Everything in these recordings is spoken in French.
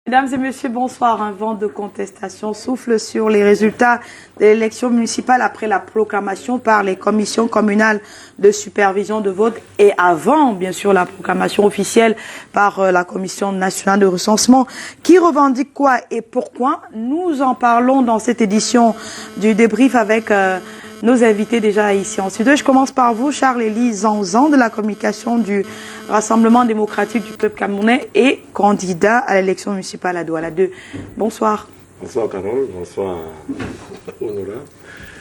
Mesdames et messieurs, bonsoir. Un vent de contestation souffle sur les résultats de l'élection municipale après la proclamation par les commissions communales de supervision de vote et avant, bien sûr, la proclamation officielle par la Commission nationale de recensement. Qui revendique quoi et pourquoi? Nous en parlons dans cette édition du débrief avec nos invités déjà ici en studio. Je commence par vous, Charles-Élie Zanzan, de la communication du Rassemblement démocratique du peuple camerounais et candidat à l'élection municipale à Douala 2. Bonsoir. Bonsoir Carole, bonsoir Honora,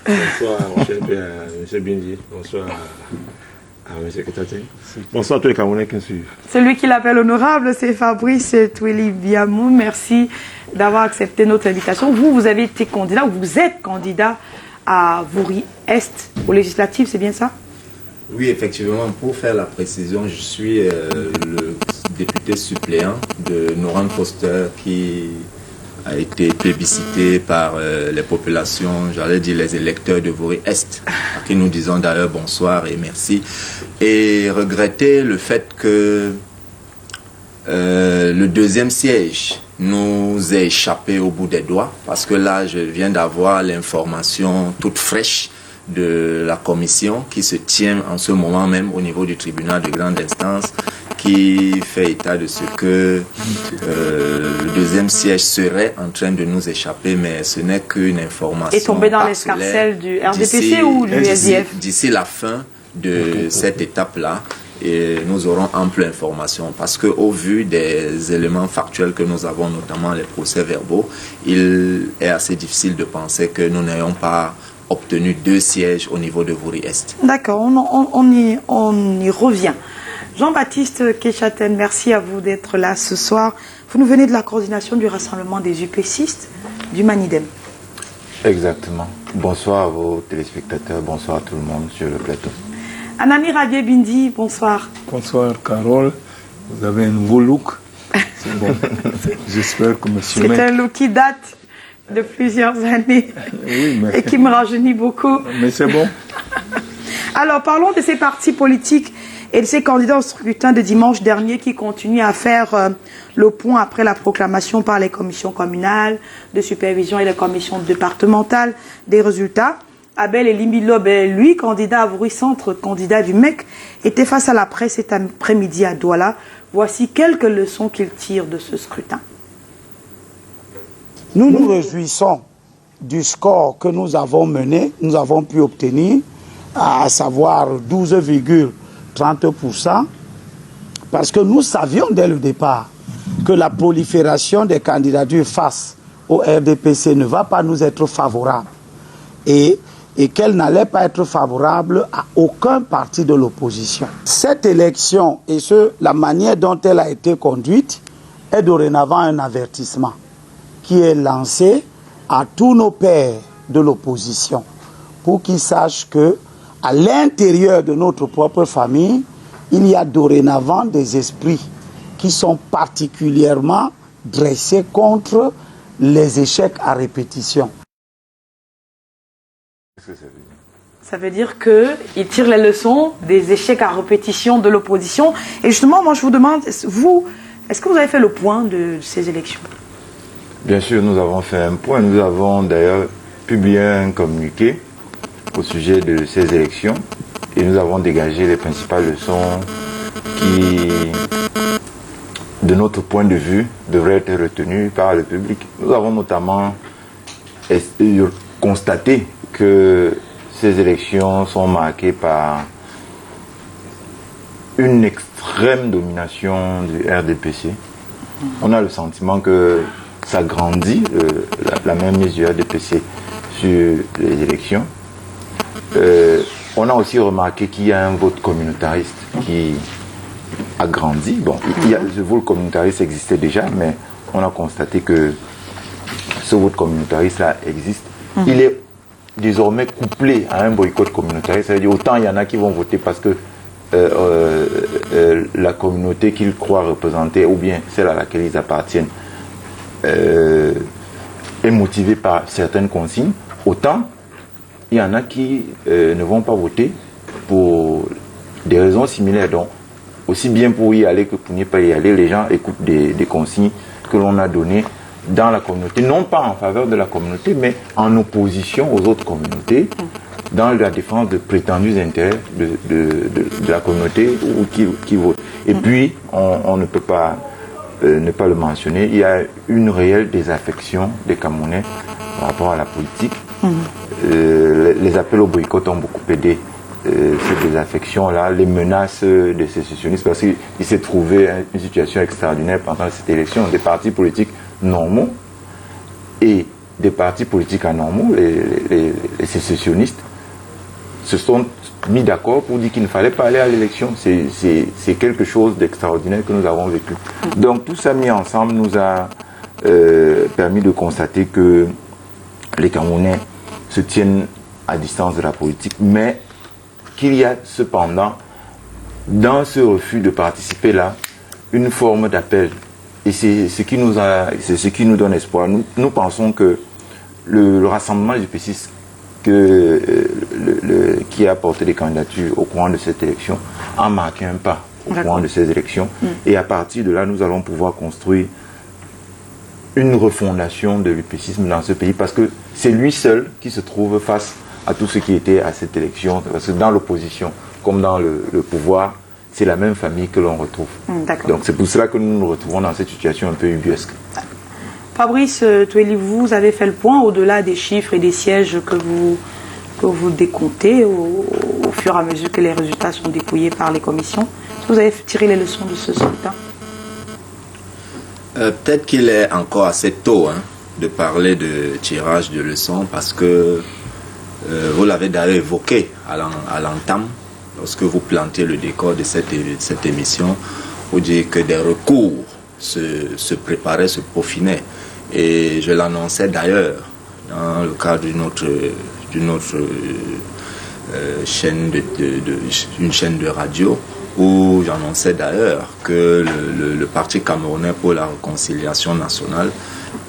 bonsoir M. Bindi, bonsoir à M. Ketate. Bonsoir à tous les Camerounais qui nous suivent. Celui qui l'appelle honorable, c'est Fabrice Twili Biamou. Merci d'avoir accepté notre invitation. Vous avez été candidat, ou vous êtes candidat à Vouri-Est aux législatives, c'est bien ça? Oui, effectivement, pour faire la précision, je suis le député suppléant de Noran Foster qui a été plébiscité par les populations, j'allais dire les électeurs de Vouri-Est, à qui nous disons d'ailleurs bonsoir et merci. Et regretter le fait que le deuxième siège nous ait échappé au bout des doigts, parce que là, je viens d'avoir l'information toute fraîche de la commission qui se tient en ce moment même au niveau du tribunal de grande instance, qui fait état de ce que le deuxième siège serait en train de nous échapper, mais ce n'est qu'une information. Et tombé dans l'escarcelle du RDPC ou du SDF? D'ici la fin de cette étape-là, et nous aurons ample information, parce qu'au vu des éléments factuels que nous avons, notamment les procès-verbaux, il est assez difficile de penser que nous n'ayons pas obtenu 2 sièges au niveau de Vouri-Est. D'accord, on y revient. Jean-Baptiste Kechaten, merci à vous d'être là ce soir. Vous nous venez de la coordination du rassemblement des UPCistes du Manidem. Exactement. Bonsoir à vos téléspectateurs, bonsoir à tout le monde sur le plateau. Anani Rabier Bindi, bonsoir. Bonsoir Carole, vous avez un nouveau look. C'est bon. J'espère que monsieur... C'est un look qui date de plusieurs années, oui, mais... et qui me rajeunit beaucoup. Mais c'est bon. Alors parlons de ces partis politiques et de ces candidats au scrutin de dimanche dernier qui continuent à faire le point après la proclamation par les commissions communales de supervision et les commissions départementales des résultats. Abel Elimbilob, lui, candidat à Vouri-Centre, candidat du MEC, était face à la presse cet après-midi à Douala. Voici quelques leçons qu'il tire de ce scrutin. Nous nous réjouissons du score que nous avons mené, nous avons pu obtenir, à savoir 12,30%, parce que nous savions dès le départ que la prolifération des candidatures face au RDPC ne va pas nous être favorable et qu'elle n'allait pas être favorable à aucun parti de l'opposition. Cette élection et la manière dont elle a été conduite est dorénavant un avertissement qui est lancé à tous nos pairs de l'opposition pour qu'ils sachent que à l'intérieur de notre propre famille, il y a dorénavant des esprits qui sont particulièrement dressés contre les échecs à répétition. Qu'est-ce que ça veut dire? Ça veut dire qu'il tire les leçons des échecs à répétition de l'opposition. Et justement, moi je vous demande, vous, est-ce que vous avez fait le point de ces élections? Bien sûr, nous avons fait un point. Nous avons d'ailleurs publié un communiqué au sujet de ces élections et nous avons dégagé les principales leçons qui, de notre point de vue, devraient être retenues par le public. Nous avons notamment constaté que ces élections sont marquées par une extrême domination du RDPC. On a le sentiment que ça grandit, la mainmise du RDPC sur les élections. On a aussi remarqué qu'il y a un vote communautariste qui a grandi. Bon, le vote communautariste existait déjà, mais on a constaté que ce vote communautariste-là existe. Il est désormais couplé à un boycott communautariste. C'est-à-dire autant il y en a qui vont voter parce que la communauté qu'ils croient représenter, ou bien celle à laquelle ils appartiennent, est motivée par certaines consignes, autant il y en a qui ne vont pas voter pour des raisons similaires. Donc, aussi bien pour y aller que pour n'y pas y aller, les gens écoutent des consignes que l'on a donné dans la communauté, non pas en faveur de la communauté, mais en opposition aux autres communautés, dans la défense de prétendus intérêts de la communauté ou qui vote. Et puis, on ne peut pas ne pas le mentionner, il y a une réelle désaffection des Camerounais par rapport à la politique. Les appels au boycott ont beaucoup aidé cette désaffection-là, les menaces des sécessionnistes, parce qu'il s'est trouvé une situation extraordinaire pendant cette élection, des partis politiques normaux et des partis politiques anormaux, les sécessionnistes, se sont mis d'accord pour dire qu'il ne fallait pas aller à l'élection. C'est quelque chose d'extraordinaire que nous avons vécu. Donc tout ça mis ensemble nous a permis de constater que les Camerounais se tiennent à distance de la politique, mais qu'il y a cependant, dans ce refus de participer là, une forme d'appel. Et c'est ce qui nous donne espoir. Nous pensons que le rassemblement des UPCistes qui a porté des candidatures au courant de cette élection a marqué un pas au courant de ces élections. Et à partir de là, nous allons pouvoir construire une refondation de l'UPCisme dans ce pays, parce que c'est lui seul qui se trouve face à tout ce qui était à cette élection. Parce que dans l'opposition, comme dans le pouvoir, c'est la même famille que l'on retrouve. Donc c'est pour cela que nous nous retrouvons dans cette situation un peu ubuesque. Fabrice Toueli, vous avez fait le point au-delà des chiffres et des sièges que vous décomptez au fur et à mesure que les résultats sont dépouillés par les commissions. Est-ce que vous avez tiré les leçons de ce scrutin? Peut-être qu'il est encore assez tôt de parler de tirage de leçons, parce que vous l'avez d'ailleurs évoqué à l'entame, lorsque vous plantez le décor de cette émission, vous dites que des recours se préparaient, se peaufinaient. Et je l'annonçais d'ailleurs dans le cadre d'une autre chaîne une chaîne de radio, où j'annonçais d'ailleurs que le Parti camerounais pour la réconciliation nationale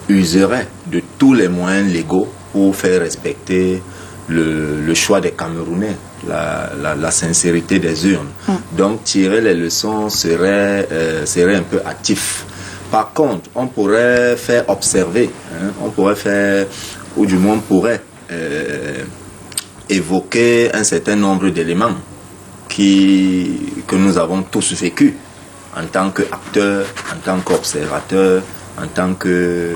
userait de tous les moyens légaux pour faire respecter le choix des Camerounais, la sincérité des urnes. Donc tirer les leçons serait un peu hâtif. Par contre, on pourrait faire observer, on pourrait faire, ou du moins pourrait évoquer un certain nombre d'éléments que nous avons tous vécu en tant qu'acteurs, en tant qu'observateurs, en tant que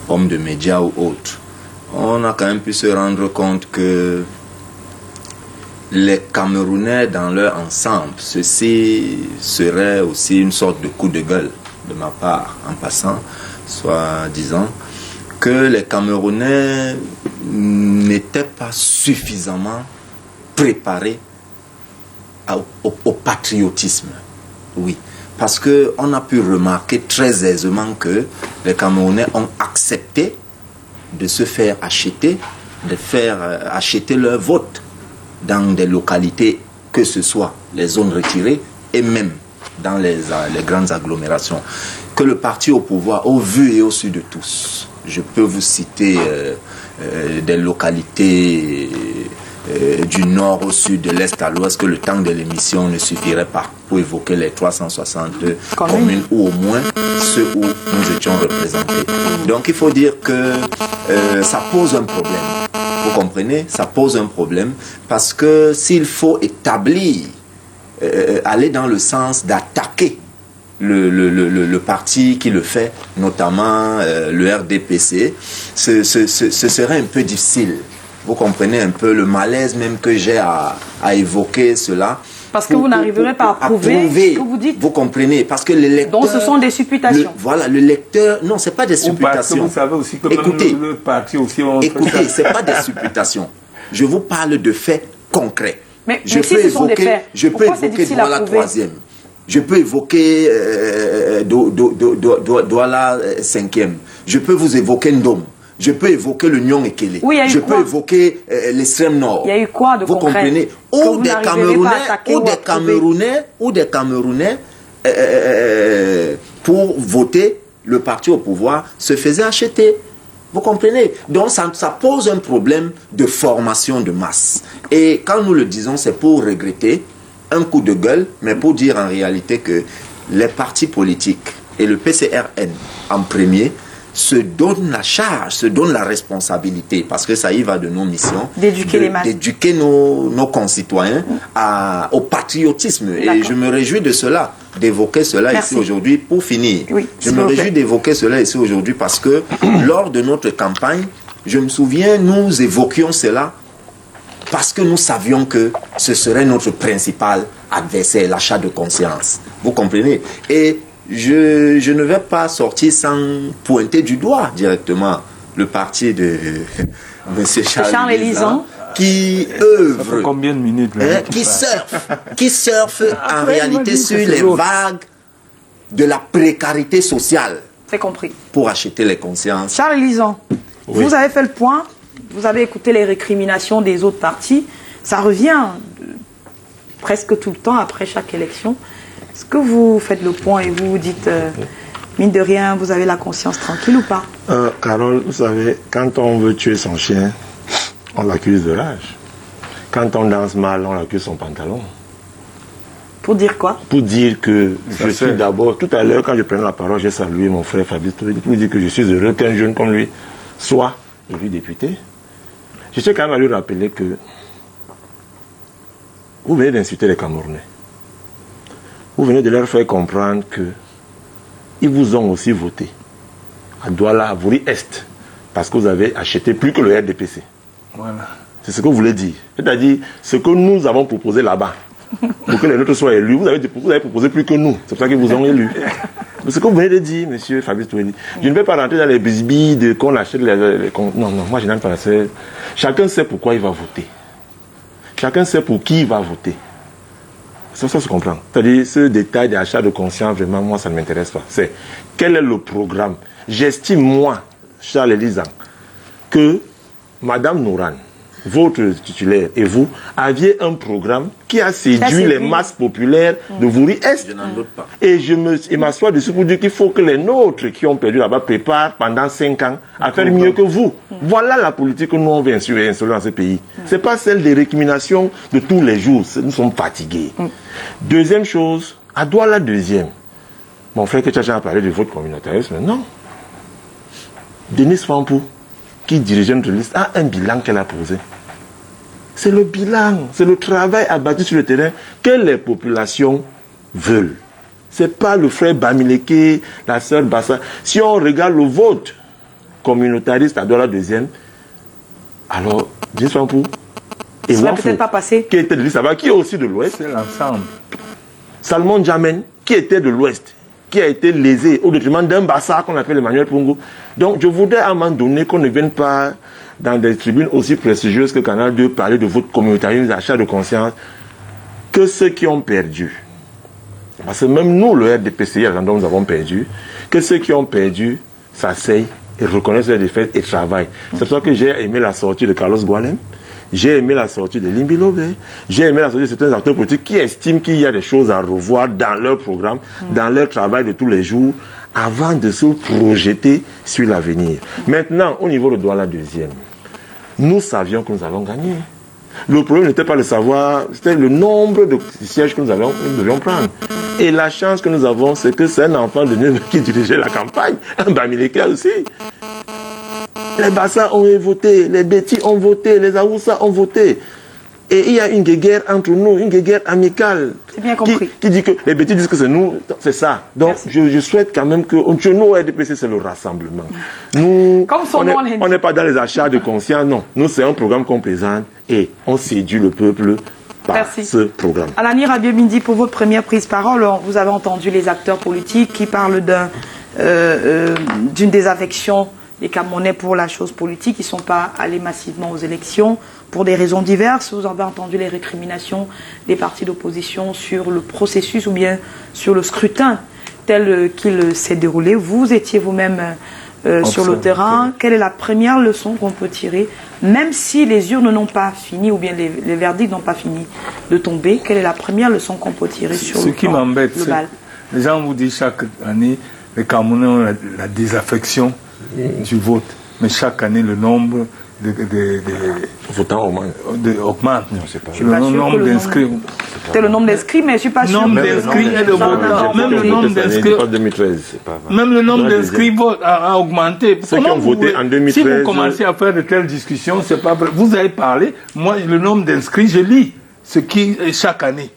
hommes de médias ou autres. On a quand même pu se rendre compte que les Camerounais dans leur ensemble, ceci serait aussi une sorte de coup de gueule de ma part, en passant, soit disant que les Camerounais n'étaient pas suffisamment préparés au patriotisme. Oui, parce qu'on a pu remarquer très aisément que les Camerounais ont accepté de se faire acheter, de faire acheter leur vote dans des localités, que ce soit les zones retirées et même dans les grandes agglomérations. Que le parti au pouvoir, au vu et au su de tous, je peux vous citer des localités du nord au sud, de l'est à l'ouest, que le temps de l'émission ne suffirait pas pour évoquer les 360 communes, ou au moins ceux où nous étions représentés. Donc il faut dire que ça pose un problème. Vous comprenez? Ça pose un problème, parce que s'il faut établir, aller dans le sens d'attaquer le parti qui le fait, notamment le RDPC, ce serait un peu difficile. Vous comprenez un peu le malaise même que j'ai à évoquer cela. Parce que vous n'arriverez pas à prouver ce que vous dites. Vous comprenez? Parce que le lecteur... Donc ce sont des supputations. Voilà, le lecteur... Non, ce n'est pas des supputations. Vous savez aussi que écoutez, même le parti aussi... Écoutez, ce n'est pas des supputations. Je vous parle de faits concrets. Mais si ce sont des faits, pourquoi c'est difficile à prouver? Troisième. Je peux évoquer Douala 5e. Je peux vous évoquer Ndom. Je peux évoquer le Nyon Ekele. Oui, je peux évoquer l'extrême nord. Il y a eu quoi de concret? Vous comprenez? Ou des Camerounais pour voter le parti au pouvoir se faisaient acheter. Vous comprenez? Donc ça pose un problème de formation de masse. Et quand nous le disons, c'est pour regretter un coup de gueule, mais pour dire en réalité que les partis politiques et le PCRN en premier se donnent la charge, se donnent la responsabilité, parce que ça y va de nos missions, d'éduquer les masses, d'éduquer nos concitoyens au patriotisme. Et je me réjouis de cela, d'évoquer cela ici aujourd'hui. Pour finir, je me réjouis d'évoquer cela ici aujourd'hui parce que lors de notre campagne, je me souviens, nous évoquions cela parce que nous savions que ce serait notre principal adversaire, l'achat de conscience. Vous comprenez? Et je ne vais pas sortir sans pointer du doigt directement le parti de M. Charles Élizan, qui œuvre, combien de minutes, là, qui surfe en réalité sur les vagues de la précarité sociale. C'est compris. Pour acheter les consciences. Charles Élizan, vous avez fait le point, vous avez écouté les récriminations des autres partis, ça revient presque tout le temps après chaque élection. Est-ce que vous faites le point et vous dites, mine de rien, vous avez la conscience tranquille ou pas? Carole, vous savez, quand on veut tuer son chien, on l'accuse de rage. Quand on danse mal, on l'accuse son pantalon. Pour dire quoi? Pour dire que je suis d'abord... Tout à l'heure, quand je prenais la parole, j'ai salué mon frère Fabrice Touré pour dire que je suis heureux qu'un jeune comme lui soit élu député. Je tiens quand même à lui rappeler que vous venez d'insulter les Camerounais. Vous venez de leur faire comprendre qu'ils vous ont aussi voté à Douala, à Vouri-Est, parce que vous avez acheté plus que le RDPC. Voilà. C'est ce que vous voulez dire. C'est-à-dire, ce que nous avons proposé là-bas, pour que les nôtres soient élus, vous avez proposé plus que nous. C'est pour ça qu'ils vous ont élus. C'est ce que vous venez de dire, monsieur Fabrice Touré. Je ne vais pas rentrer dans les bisbilles de qu'on achète non, moi je n'aime pas ça. Chacun sait pourquoi il va voter. Chacun sait pour qui il va voter. Ça se comprend. C'est-à-dire, ce détail d'achat de conscience, vraiment, moi, ça ne m'intéresse pas. C'est quel est le programme. J'estime, moi, Charles Élizan, que Madame Nouran, votre titulaire et vous, aviez un programme qui a séduit les masses populaires de Vouri-Est. Je n'en doute pas. Et je m'assois dessus pour dire qu'il faut que les nôtres qui ont perdu là-bas préparent pendant 5 ans à faire mieux que vous. Voilà la politique que nous on veut installer dans ce pays. Ce n'est pas celle des récriminations de tous les jours. Nous sommes fatigués. Deuxième chose, à Douala deuxième. Mon frère Ketchacha a parlé de votre communautarisme. Non. Denise Fampou, qui dirigeait notre liste, a un bilan qu'elle a posé. C'est le bilan, c'est le travail abattu sur le terrain que les populations veulent. Ce n'est pas le frère Bamileke, la sœur Bassa. Si on regarde le vote communautariste à Douala deuxième, alors, Denise Fampou et ça va peut-être pas passer. Qui était de l'Est, qui est aussi de l'Ouest. C'est l'ensemble. Salmon Jamen, qui était de l'Ouest, qui a été lésé au détriment d'un Bassa qu'on appelle Emmanuel Pongo. Donc je voudrais à un moment donné qu'on ne vienne pas dans des tribunes aussi prestigieuses que Canal 2 parler de votre communautarisme, d'achat de conscience, que ceux qui ont perdu. Parce que même nous, le RDPC, nous avons perdu, que ceux qui ont perdu s'asseyent et reconnaissent leurs défaites et travaillent. C'est pour ça que j'ai aimé la sortie de Carlos Gualem, j'ai aimé la sortie de Limbi Lobé, j'ai aimé la sortie de certains acteurs politiques qui estiment qu'il y a des choses à revoir dans leur programme, dans leur travail de tous les jours, avant de se projeter sur l'avenir. Maintenant, au niveau de Douala deuxième, nous savions que nous allons gagner. Le problème n'était pas le savoir, c'était le nombre de sièges que nous devions prendre. Et la chance que nous avons, c'est que c'est un enfant de nous qui dirigeait la campagne, un Bamileke aussi. Les Bassa ont voté, les Bétis ont voté, les Aoussa ont voté. Et il y a une guerre entre nous, une guerre amicale. C'est bien compris. Qui dit que les Bétis disent que c'est nous, c'est ça. Donc je souhaite quand même que nous, RDPC, c'est le rassemblement. Nous, on n'est pas dans les achats de conscience, non. Nous, c'est un programme qu'on présente et on séduit le peuple par ce programme. Alani Rabiou-Bindi, pour votre première prise de parole, vous avez entendu les acteurs politiques qui parlent d'une désaffection des Camerounais pour la chose politique. Ils ne sont pas allés massivement aux élections pour des raisons diverses. Vous avez entendu les récriminations des partis d'opposition sur le processus ou bien sur le scrutin tel qu'il s'est déroulé. Vous étiez vous-même sur le terrain. Quelle est la première leçon qu'on peut tirer, même si les urnes n'ont pas fini ou bien les verdicts n'ont pas fini de tomber? Quelle est la première leçon qu'on peut tirer sur le plan global? Ce qui m'embête, les gens vous disent chaque année, les Camerounais ont la désaffection du vote. Mais chaque année, le nombre Votants augmente. augmente. Non, c'est pas suis pas Le sûr que nombre le d'inscrits. C'est le nombre d'inscrits, mais je suis pas sûr. Nombre que le d'inscrits nombre et de votants. Même le nombre d'inscrits. En 2013. C'est pas vrai. Même le nombre Ouais, d'inscrits a augmenté. Ceux qui ont voté en 2013, si vous commencez à faire de telles discussions, c'est pas vrai. Vous avez parlé, moi, le nombre d'inscrits, je lis ce qui est chaque année.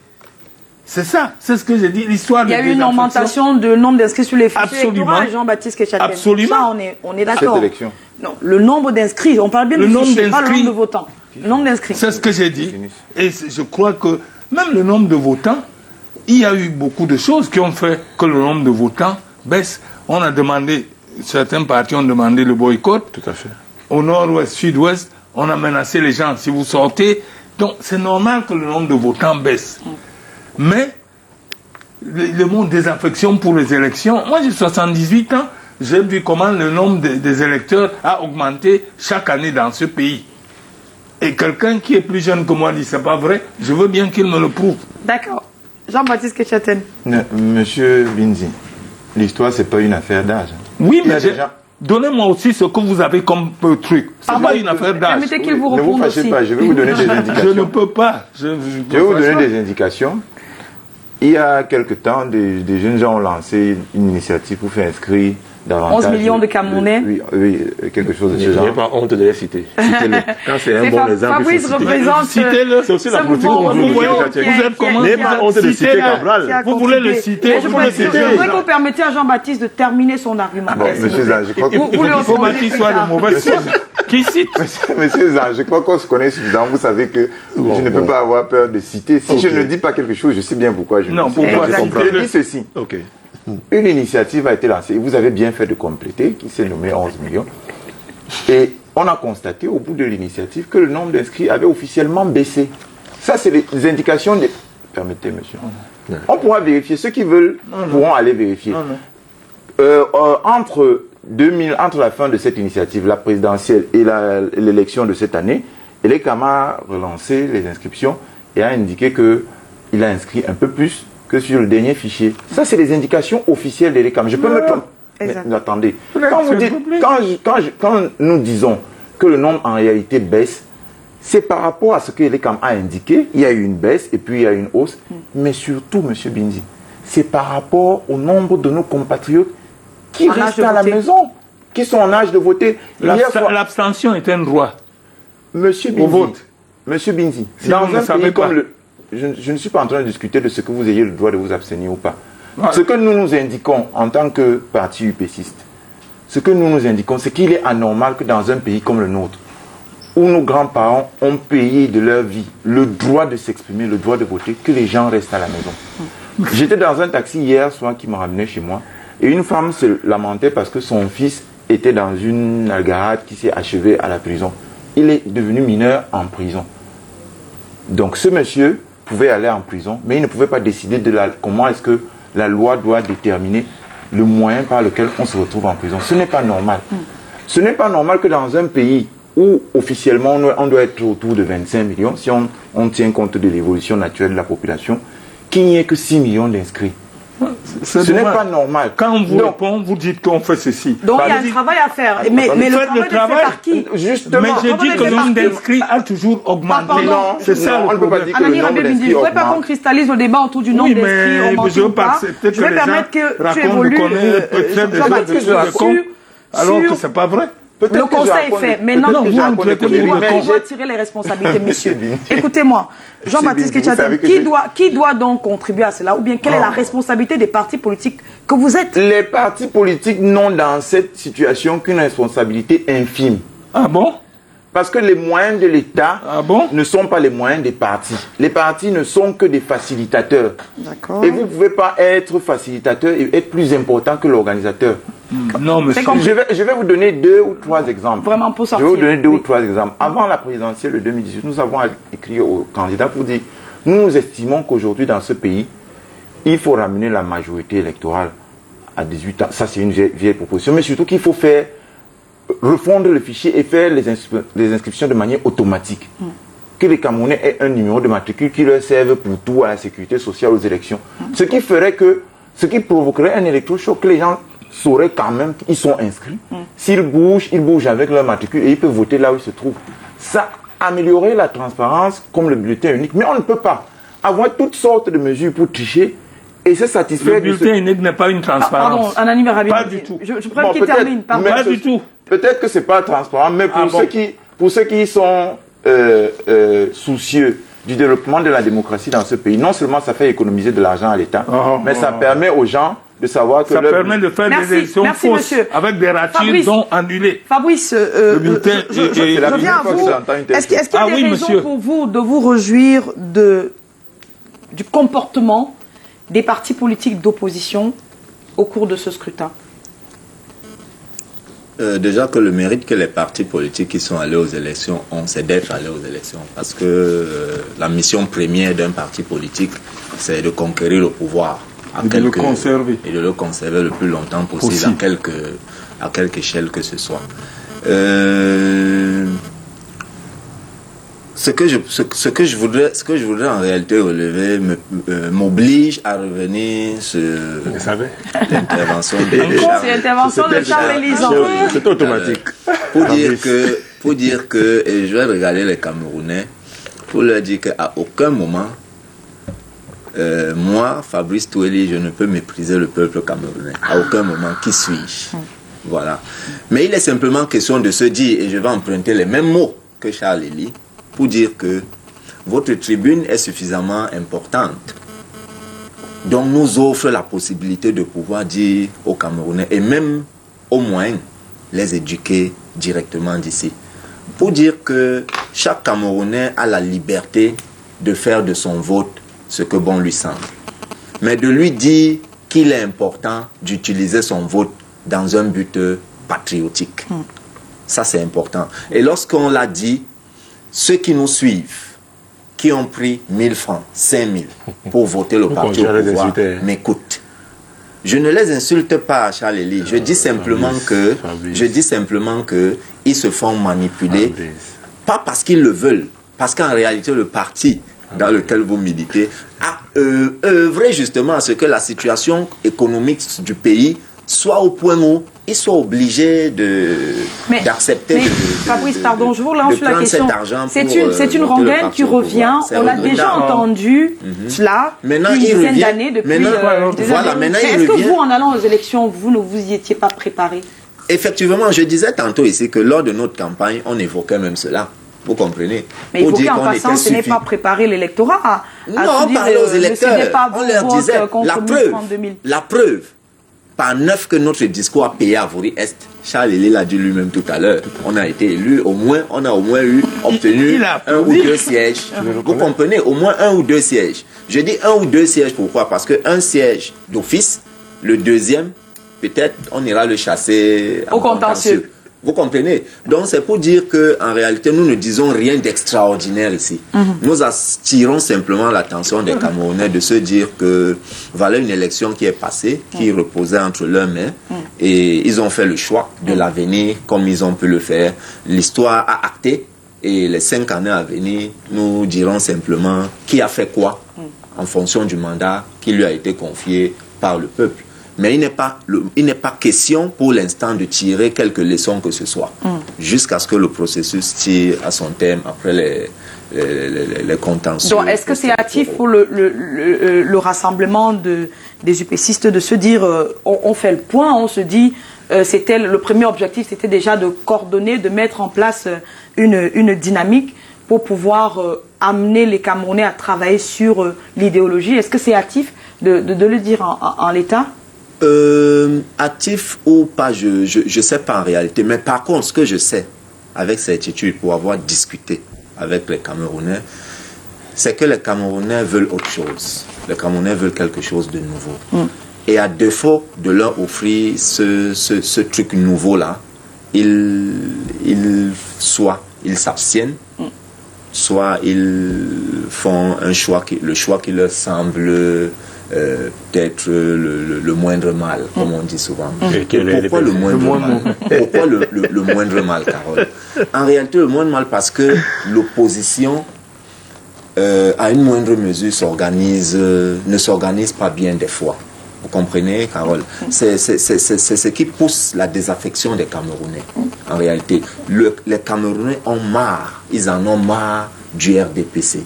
C'est ça, c'est ce que j'ai dit, l'histoire de Il y a eu une désaffection. augmentation de nombre d'inscrits sur les fichiers Absolument. électoraux, Jean-Baptiste Ketchaten. Absolument. Ça, on est d'accord. Cette élection. Non, le nombre d'inscrits, on parle bien Le du nombre fichier, pas le d'inscrits. nombre de votants. Le nombre d'inscrits. C'est ce que j'ai dit. Et je crois que même le nombre de votants, il y a eu beaucoup de choses qui ont fait que le nombre de votants baisse. On a demandé, certains partis ont demandé le boycott. Tout à fait. Au nord-ouest, sud-ouest, on a menacé les gens. Si vous sortez, donc c'est normal que le nombre de votants baisse. Mais le mot désaffection pour les élections, moi j'ai 78 ans, j'ai vu comment le nombre des électeurs a augmenté chaque année dans ce pays. Et quelqu'un qui est plus jeune que moi dit c'est pas vrai, je veux bien qu'il me le prouve. D'accord. Jean-Baptiste Ketchaten. Monsieur Binzi, l'histoire, c'est pas une affaire d'âge. Oui, Il y a mais déjà- donnez-moi aussi ce que vous avez comme truc. C'est pas une affaire d'âge. Permettez qu'il vous Ne vous réponde fâchez aussi. pas, je vais vous donner des Je ne indications. peux pas. Je Je vais vous donner des indications. Il y a quelque temps, des jeunes gens ont lancé une initiative pour faire inscrire davantage. 11 millions de Camerounais. Oui, quelque chose de ce Je n'ai genre. pas honte de les citer. Citez-le. Quand c'est un C'est bon exemple, il Fabrice faut citer. représente. Citez-le. C'est aussi la ce politique mouvement qu'on veut. Vous religieux Vous qui a- êtes comment? qui a- n'avez pas honte de Citez-le. citer Cabral. qui a Vous voulez le contribué. citer, Mais je vous voulez le voudrais citer. je voudrais que vous permettiez à Jean-Baptiste de terminer son argument. Bon, monsieur Zan, je crois que... Vous lui Il faut pas répondez qu'il plus soit tard. de mauvaise foi. Qui cite? Monsieur Zan, je crois qu'on se connaît suffisamment. Vous savez que je ne peux pas avoir peur de citer. Si je ne dis pas quelque chose, je sais bien pourquoi je Non, le dis. pourquoi? Je dis ceci. Ok. Une initiative a été lancée. Et vous avez bien fait de compléter, qui s'est nommé 11 millions. Et on a constaté au bout de l'initiative que le nombre d'inscrits avait officiellement baissé. Ça, c'est les indications de... Permettez, monsieur. On pourra vérifier. Ceux qui veulent pourront aller vérifier. Entre la fin de cette initiative, la présidentielle et l'élection de cette année, Elekam a relancé les inscriptions et a indiqué qu'il a inscrit un peu plus que sur le dernier fichier. Ça, c'est les indications officielles d'Elekam. Je peux me tromper. Exact. Mais attendez. Quand nous disons que le nombre en réalité baisse, c'est par rapport à ce que Elekam a indiqué. Il y a eu une baisse et puis il y a eu une hausse. Mais surtout, M. Binzi, c'est par rapport au nombre de nos compatriotes qui En âge restent de à la voter. maison, qui sont en âge de voter. Hier soir- L'abstention est un droit. Monsieur Au Binzi, vote. Monsieur Binzi, Si dans vous ne un savez pays pas. comme le... Je ne suis pas en train de discuter de ce que vous ayez le droit de vous abstenir ou pas. Ouais. Ce que nous nous indiquons en tant que parti UPCiste, ce que nous nous indiquons, c'est qu'il est anormal que dans un pays comme le nôtre, où nos grands-parents ont payé de leur vie le droit de s'exprimer, le droit de voter, que les gens restent à la maison. J'étais dans un taxi hier soir qui me ramenait chez moi, et une femme se lamentait parce que son fils était dans une algarade qui s'est achevée à la prison. Il est devenu mineur en prison. Donc ce monsieur pouvait aller en prison, mais il ne pouvait pas décider de comment est-ce que la loi doit déterminer le moyen par lequel on se retrouve en prison. Ce n'est pas normal. Ce n'est pas normal que dans un pays où officiellement on doit être autour de 25 millions, si on tient compte de l'évolution naturelle de la population, qu'il n'y ait que 6 millions d'inscrits. Ce n'est dommage. pas normal. Quand on vous Donc, répond, vous dites qu'on fait ceci. Donc il y a un Allez-y. travail à faire. Mais Faites le le travail est fait travail. par qui? Justement, Mais j'ai dit que le nombre Parce que- d'inscrits a toujours augmenté. Pardon. C'est ça Non, on le ne peut pas problème. dire que le Anani nombre Rabé Bindi, je d'inscrits ne voudrais pas qu'on augmente. cristallise le débat autour du nombre Oui, d'inscrits. mais on m'en je veux fout pas pas. accepter Je vais que les permettre gens que tu racontent évolues, peut-être des Jean-Baptiste, choses de con, alors que c'est pas vrai. Peut-être Le que je constat est raconte fait. des- Maintenant, peut-être que je vous, raconte vous des êtes conneries, obligé de mais on con. doit tirer les responsabilités, monsieur. Binzi. Écoutez-moi, Jean-Baptiste Binzi, vous savez Ketchaten, que qui doit donc contribuer à cela? Ou bien quelle est la responsabilité des partis politiques que vous êtes? Les partis politiques n'ont dans cette situation qu'une responsabilité infime. Ah bon? Parce que les moyens de l'État Ah bon? ne sont pas les moyens des partis. Les partis ne sont que des facilitateurs. D'accord. Et vous ne pouvez pas être facilitateur et être plus important que l'organisateur. Non, monsieur. compris. Je vais vous donner 2 ou 3 exemples. Vraiment pour Je sortir. vais vous donner 2 ou Oui. 3 exemples. Avant la présidentielle de 2018, nous avons écrit aux candidats pour dire nous estimons qu'aujourd'hui dans ce pays, il faut ramener la majorité électorale à 18 ans. Ça, c'est une vieille proposition. Mais surtout qu'il faut faire refondre le fichier et faire les inscriptions de manière automatique. Que les Camerounais aient un numéro de matricule qui leur serve pour tout, à la sécurité sociale, aux élections. Ce qui ferait que, ce qui provoquerait un électrochoc, que les gens sauraient quand même qu'ils sont inscrits. S'ils bougent avec leur matricule et ils peuvent voter là où ils se trouvent. Ça améliorerait la transparence comme le bulletin unique. Mais on ne peut pas avoir toutes sortes de mesures pour tricher et se satisfaire. Le bulletin unique n'est pas une transparence. Pardon, Anani Merabi. Pas du tout. Je préfère qu'il termine. Pardon. Pas du tout. Peut-être que c'est pas transparent, mais pour ceux qui sont soucieux du développement de la démocratie dans ce pays, non seulement ça fait économiser de l'argent à l'État, mais ça permet aux gens de savoir que... Ça permet de faire des élections fausses, avec des ratures dont annulées. Fabrice, je reviens à vous. Est-ce qu'il y a des raisons monsieur. pour vous de vous réjouir du comportement des partis politiques d'opposition au cours de ce scrutin? Déjà que le mérite que les partis politiques qui sont allés aux élections ont, c'est d'être allés aux élections. Parce que la mission première d'un parti politique, c'est de conquérir le pouvoir. Et de le conserver. Et de le conserver le plus longtemps possible, à quelque échelle que ce soit. Ce que je voudrais en réalité relever m'oblige à revenir sur l'intervention de Charles. C'est l'intervention de Charles Élisant. C'est automatique. Pour dire que, et je vais regarder les Camerounais, pour leur dire qu'à aucun moment, moi, Fabrice Toueli, je ne peux mépriser le peuple camerounais. À aucun moment. Qui suis-je? Voilà. Mais il est simplement question de se dire, et je vais emprunter les mêmes mots que Charles Élie, pour dire que votre tribune est suffisamment importante. Donc nous offre la possibilité de pouvoir dire aux Camerounais, et même au moins les éduquer directement d'ici, pour dire que chaque Camerounais a la liberté de faire de son vote ce que bon lui semble. Mais de lui dire qu'il est important d'utiliser son vote dans un but patriotique. Ça, c'est important. Et lorsqu'on l'a dit, ceux qui nous suivent, qui ont pris 1000 francs, 5000 pour voter le parti au pouvoir, m'écoutent. Je ne les insulte pas, Charles Élie. Je dis simplement que ils se font manipuler, pas parce qu'ils le veulent, parce qu'en réalité, le parti dans lequel vous militez a œuvré justement à ce que la situation économique du pays soit au point où ils soient obligés d'accepter. Fabrice, pardon, je vous relance la question. C'est une rengaine qui revient. On a déjà entendu cela maintenant, une dizaine d'années depuis des années. Est-ce que vous, en allant aux élections, vous ne vous y étiez pas préparé? Effectivement, je disais tantôt ici que lors de notre campagne, on évoquait même cela. Vous comprenez? Mais il faut qu'en passant, ce n'est pas préparer l'électorat. Non, on parlait aux électeurs. On leur disait la preuve. Par 9 que notre discours a payé à Vori-Est. Charles Élie l'a dit lui-même tout à l'heure. On a été élus, on a au moins obtenu un ou deux sièges. Vous comprenez? Au moins 1 ou 2 sièges. Je dis 1 ou 2 sièges, pourquoi? Parce qu'un siège d'office, le deuxième, peut-être on ira le chasser au contentieux. Vous comprenez? Donc c'est pour dire qu'en réalité, nous ne disons rien d'extraordinaire ici. Nous attirons simplement l'attention des Camerounais de se dire que voilà une élection qui est passée, qui reposait entre leurs mains, et ils ont fait le choix de l'avenir comme ils ont pu le faire. L'histoire a acté, et les 5 années à venir, nous dirons simplement qui a fait quoi en fonction du mandat qui lui a été confié par le peuple. Mais il n'est pas question pour l'instant de tirer quelques leçons que ce soit, jusqu'à ce que le processus tire à son terme après les contentieux. Donc, est-ce que c'est hâtif pour le rassemblement des UPCistes de se dire, on fait le point, on se dit, le premier objectif, c'était déjà de coordonner, de mettre en place une dynamique pour pouvoir amener les Camerounais à travailler sur l'idéologie. Est-ce que c'est hâtif de le dire en l'état? Actif ou pas, je sais pas en réalité. Mais par contre, ce que je sais avec certitude pour avoir discuté avec les Camerounais, c'est que les Camerounais veulent autre chose. Les Camerounais veulent quelque chose de nouveau. Et à défaut de leur offrir ce truc nouveau-là, soit ils s'abstiennent, soit ils font le choix qui leur semble peut-être le moindre mal, comme on dit souvent. Pourquoi le moindre mal? Pourquoi le moindre mal, Carole? En réalité, le moindre mal parce que l'opposition, à une moindre mesure, ne s'organise pas bien des fois. Vous comprenez, Carole? C'est ce qui pousse la désaffection des Camerounais. En réalité, les Camerounais ont marre, ils en ont marre du RDPC.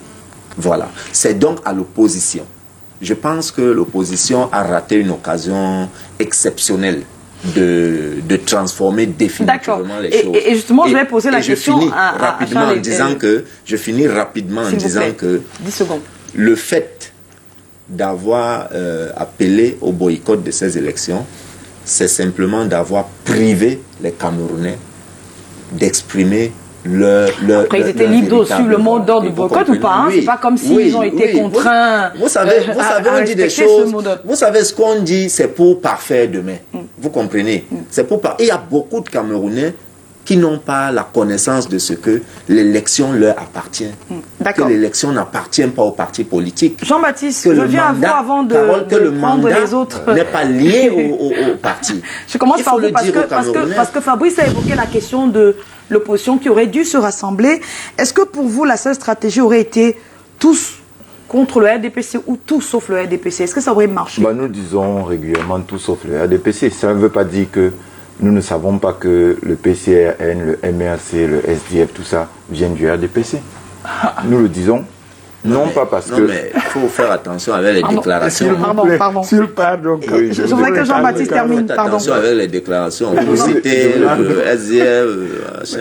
Voilà. C'est donc à l'opposition. Je pense que l'opposition a raté une occasion exceptionnelle de transformer définitivement les choses. Et justement, je vais poser la question je finis rapidement en disant que 10 secondes. Le fait d'avoir appelé au boycott de ces élections, c'est simplement d'avoir privé les Camerounais d'exprimer Après, ils étaient libres de suivre le mot d'ordre du boycott ou pas, hein? C'est pas comme s'ils ont été contraints. Vous savez, on dit des choses. Vous savez ce qu'on dit, c'est pour parfaire demain. Vous comprenez? C'est pour Il y a beaucoup de Camerounais qui n'ont pas la connaissance de ce que l'élection leur appartient. Que l'élection n'appartient pas aux partis politiques. Jean-Baptiste, je viens à vous avant de prendre les autres. N'est pas lié au parti. Je commence par vous parce que Fabrice a évoqué la question de l'opposition qui aurait dû se rassembler. Est-ce que pour vous, la seule stratégie aurait été tous contre le RDPC ou tout sauf le RDPC? Est-ce que ça aurait marché? Nous disons régulièrement tout sauf le RDPC. Ça ne veut pas dire que nous ne savons pas que le PCRN, le MRC, le SDF, tout ça viennent du RDPC. Nous le disons. Pas parce que... mais il faut faire attention avec les déclarations. Pardon. Je voudrais que Jean-Baptiste termine. Attention avec les déclarations. Vous citez le SDF,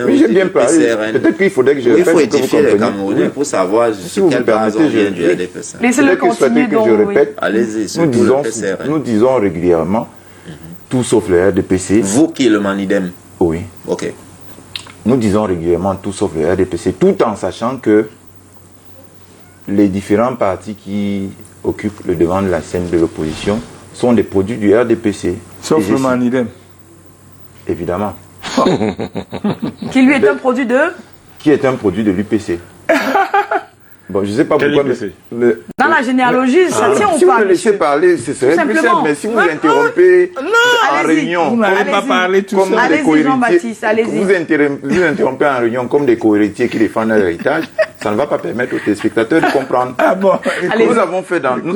oui, j'ai bien parlé. Peut-être qu'il faudrait que je répète. Il faut édifier les Camerounais pour savoir sur quelle base on vient du RDPC. Laissez-le continuer. Que je répète. Allez-y, nous disons régulièrement tout sauf le RDPC. Vous qui le manidem. Oui. Ok. Nous disons régulièrement tout sauf le RDPC, tout en sachant que les différents partis qui occupent le devant de la scène de l'opposition sont des produits du RDPC. Sauf le manidem. Évidemment. Qui lui est un produit de... Qui est un produit de l'UPC. Bon, je ne sais pas pourquoi... Dans la généalogie, ça tient ou pas? Si vous me laissez parler, ce serait plus simple. Mais si vous interrompez en réunion... Vous n'allez pas parler tout seul. Allez-y, Jean-Baptiste, allez-y. Vous interrompez en réunion comme des co-héritiers qui défendent leur héritage, ça ne va pas permettre aux téléspectateurs de comprendre. Ah bon? Nous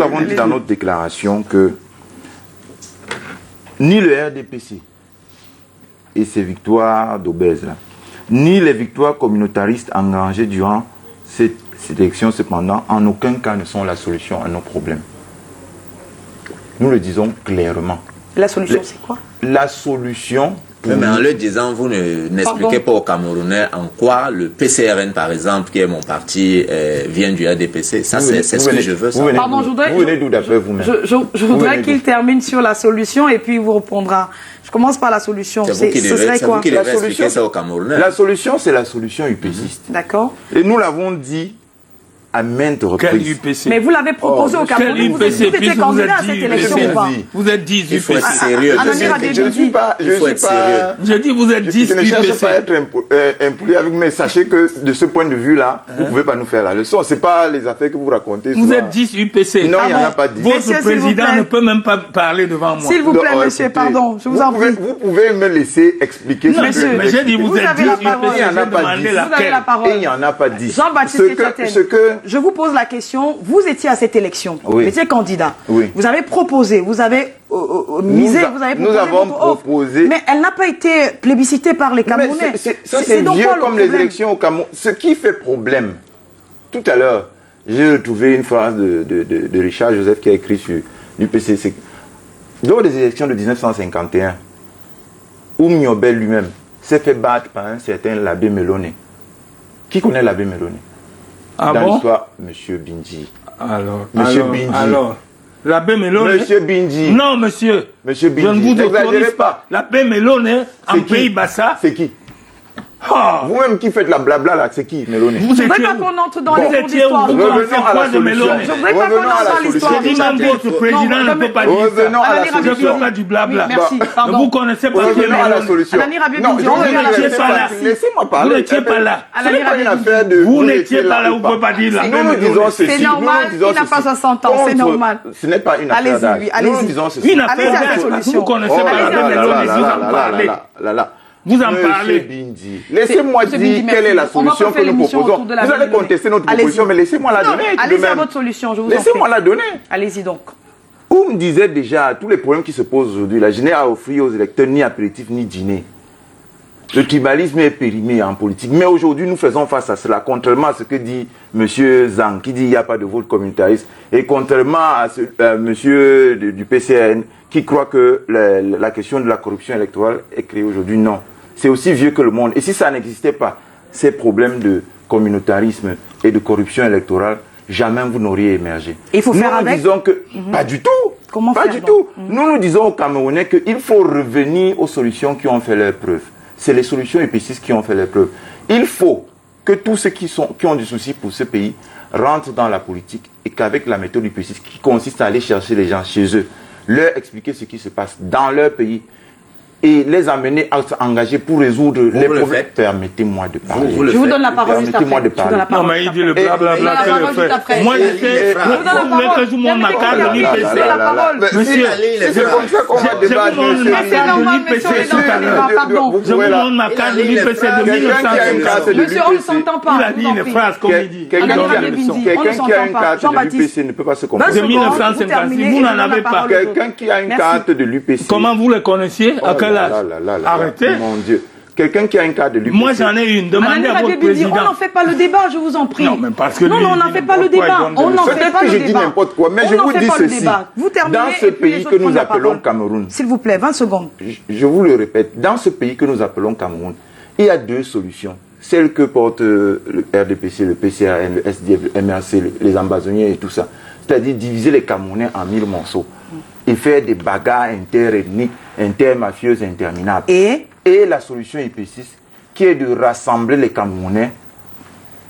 avons dit dans notre déclaration que ni le RDPC et ses victoires d'obèse, ni les victoires communautaristes engrangées durant cette élection, cependant, en aucun cas ne sont la solution à nos problèmes. Nous le disons clairement. La solution, c'est quoi? La solution... Mais en le disant, vous n'expliquez pas aux Camerounais en quoi le PCRN, par exemple, qui est mon parti, vient du RDPC. Ça, c'est ce que je veux savoir. Pardon, vous venez d'où d'après vous-même? Je voudrais qu'il termine sur la solution et puis il vous répondra. Je commence par la solution. C'est vous qui devez expliquer ça aux Camerounais. La solution, c'est la solution UPCiste. D'accord. Et nous l'avons dit à maintes reprises. Quel UPC? Mais vous l'avez proposé au Cameroun. Vous étiez candidat à cette élection ou pas? Vous êtes 10 UPC. Il faut être sérieux. Je ne suis pas... Je dis vous êtes 10 UPC. Je ne cherche pas à être impoli avec vous, mais sachez que de ce point de vue-là, vous ne pouvez pas nous faire la leçon. Ce n'est pas les affaires que vous racontez. Vous êtes 10 UPC. Non, il n'y en a pas 10. Votre président ne peut même pas parler devant moi. S'il vous plaît, monsieur, pardon, je vous en prie. Vous pouvez me laisser expliquer ce que... Mais j'ai dit vous êtes 10 UPC. Vous avez la parole. Il n'y en a pas 10. Jean-Baptiste je vous pose la question. Vous étiez à cette élection, vous étiez candidat, vous avez proposé, vous avez misé, vous avez proposé. Nous avons proposé. Mais elle n'a pas été plébiscitée par les Camerounais. C'est vieux comme les élections au Cameroun. Ce qui fait problème, tout à l'heure, j'ai retrouvé une phrase de Richard Joseph qui a écrit sur l'UPC. C'est lors des élections de 1951, où Miobel lui-même s'est fait battre par un certain l'abbé Meloné. Qui connaît l'abbé Meloné? Dans l'histoire, Monsieur Bindji. Alors, l'abbé Meloné. Monsieur Bindji. Non, monsieur. Monsieur Bindji. Je ne vous autorise pas. L'abbé Meloné, en pays Bassa. C'est qui? Vous-même qui faites la blabla là, c'est qui, Meloné? Je ne voudrais pas qu'on entre dans les cours d'histoire. Revenons à la solution. Je ne voudrais pas qu'on entre dans l'histoire. Même votre président ne peut pas dire ça. Revenons à la solution. Je ne fais pas du blabla. Merci, pardon. Vous ne connaissez pas Revenons à la solution. Non, laissez-moi parler. Vous n'étiez pas là. Ce n'est pas une affaire de... Vous n'étiez pas là, vous ne pouvez pas dire là. Nous disons ceci. C'est normal, il n'a pas 60 ans, c'est normal. Ce n'est pas une affaire d'âge. Nous disons ceci. Une affaire d'âge. Vous ne connaissez pas l'abbé Meloné, vous en parlez. Vous en parlez. Bindji, laissez-moi dire quelle est la solution que nous proposons. Vous allez contester notre proposition, mais laissez-moi la donner. Allez-y à votre solution, je vous en prie. Laissez-moi la donner. Allez-y donc. Comme disait déjà, tous les problèmes qui se posent aujourd'hui, la jeunesse a offert aux électeurs ni apéritif ni dîner. Le tribalisme est périmé en politique. Mais aujourd'hui, nous faisons face à cela, contrairement à ce que dit M. Zhang, qui dit qu'il n'y a pas de vote communautariste, et contrairement à M. du PCRN, qui croit que la question de la corruption électorale est créée aujourd'hui. Non. C'est aussi vieux que le monde. Et si ça n'existait pas, ces problèmes de communautarisme et de corruption électorale, jamais vous n'auriez émergé. Il faut faire avec. Nous disons que, pas du tout. Comment pas faire du donc tout. Nous disons aux Camerounais qu'il faut revenir aux solutions qui ont fait leurs preuves. C'est les solutions épicistes qui ont fait leurs preuves. Il faut que tous ceux qui ont du souci pour ce pays rentrent dans la politique et qu'avec la méthode épiciste qui consiste à aller chercher les gens chez eux, leur expliquer ce qui se passe dans leur pays et les amener à s'engager pour résoudre les problèmes. Permettez-moi de parler. Je vous donne la parole juste après. Permettez-moi de parler. Non, mais il dit le blablabla que le fait. Moi, j'étais. Vous voulez que je monte ma carte de l'IPC? Monsieur, c'est comme ça qu'on va débattre. Je vous montre ma carte de l'IPC de 1950. Monsieur, on ne s'entend pas. Il a dit une phrase comme il dit. Quelqu'un qui a une carte de l'UPC ne peut pas se comprendre. De 1956, vous n'en avez pas. Quelqu'un qui a une carte de l'UPC. Comment vous le connaissiez? À quel âge? Arrêtez. Mon Dieu. Quelqu'un qui a une carte de l'UPC. Moi, j'en ai une. Demandez à votre président. On n'en fait pas le débat, je vous en prie. Non, mais parce que non, on n'en fait pas le débat. On n'en fait pas le débat. Je dis n'importe quoi, mais je vous dis ceci. Dans ce pays que nous appelons Cameroun. S'il vous plaît, 20 secondes. Je vous le répète. Dans ce pays que nous appelons Cameroun, il y a deux solutions. Celle que porte le RDPC, le PCRN, le SDF, le MRC, les ambazoniens et tout ça. C'est-à-dire diviser les Camerounais en 1000 morceaux. Et faire des bagarres interethniques, intermafieuses interminables. Et la solution épiciste, qui est de rassembler les Camerounais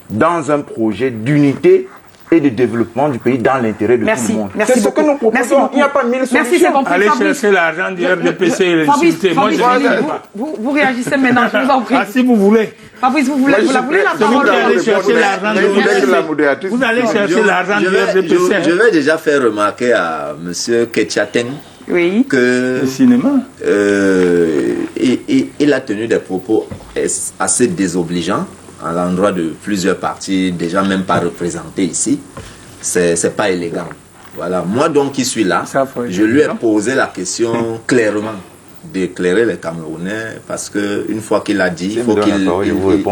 dans un projet d'unité et de développement du pays dans l'intérêt de tout le monde. C'est ce que nous proposons. Il n'y a pas 1000 solutions. Merci, c'est compris. Allez chercher l'argent du RDPC et les insulter. Moi, je vous réagissez maintenant, je vous en prie. Ah, si vous voulez. Fabrice, vous voulez la parole? Vous allez chercher l'argent du RDPC. Vous allez chercher l'argent du RDPC. Je vais déjà faire remarquer à M. Ketchateng que le cinéma. Il a tenu des propos assez désobligeants à l'endroit de plusieurs partis, déjà même pas représentés ici. C'est pas élégant. Voilà. Moi donc qui suis là, je lui ai posé la question clairement d'éclairer les Camerounais parce que une fois qu'il a dit, il faut qu'il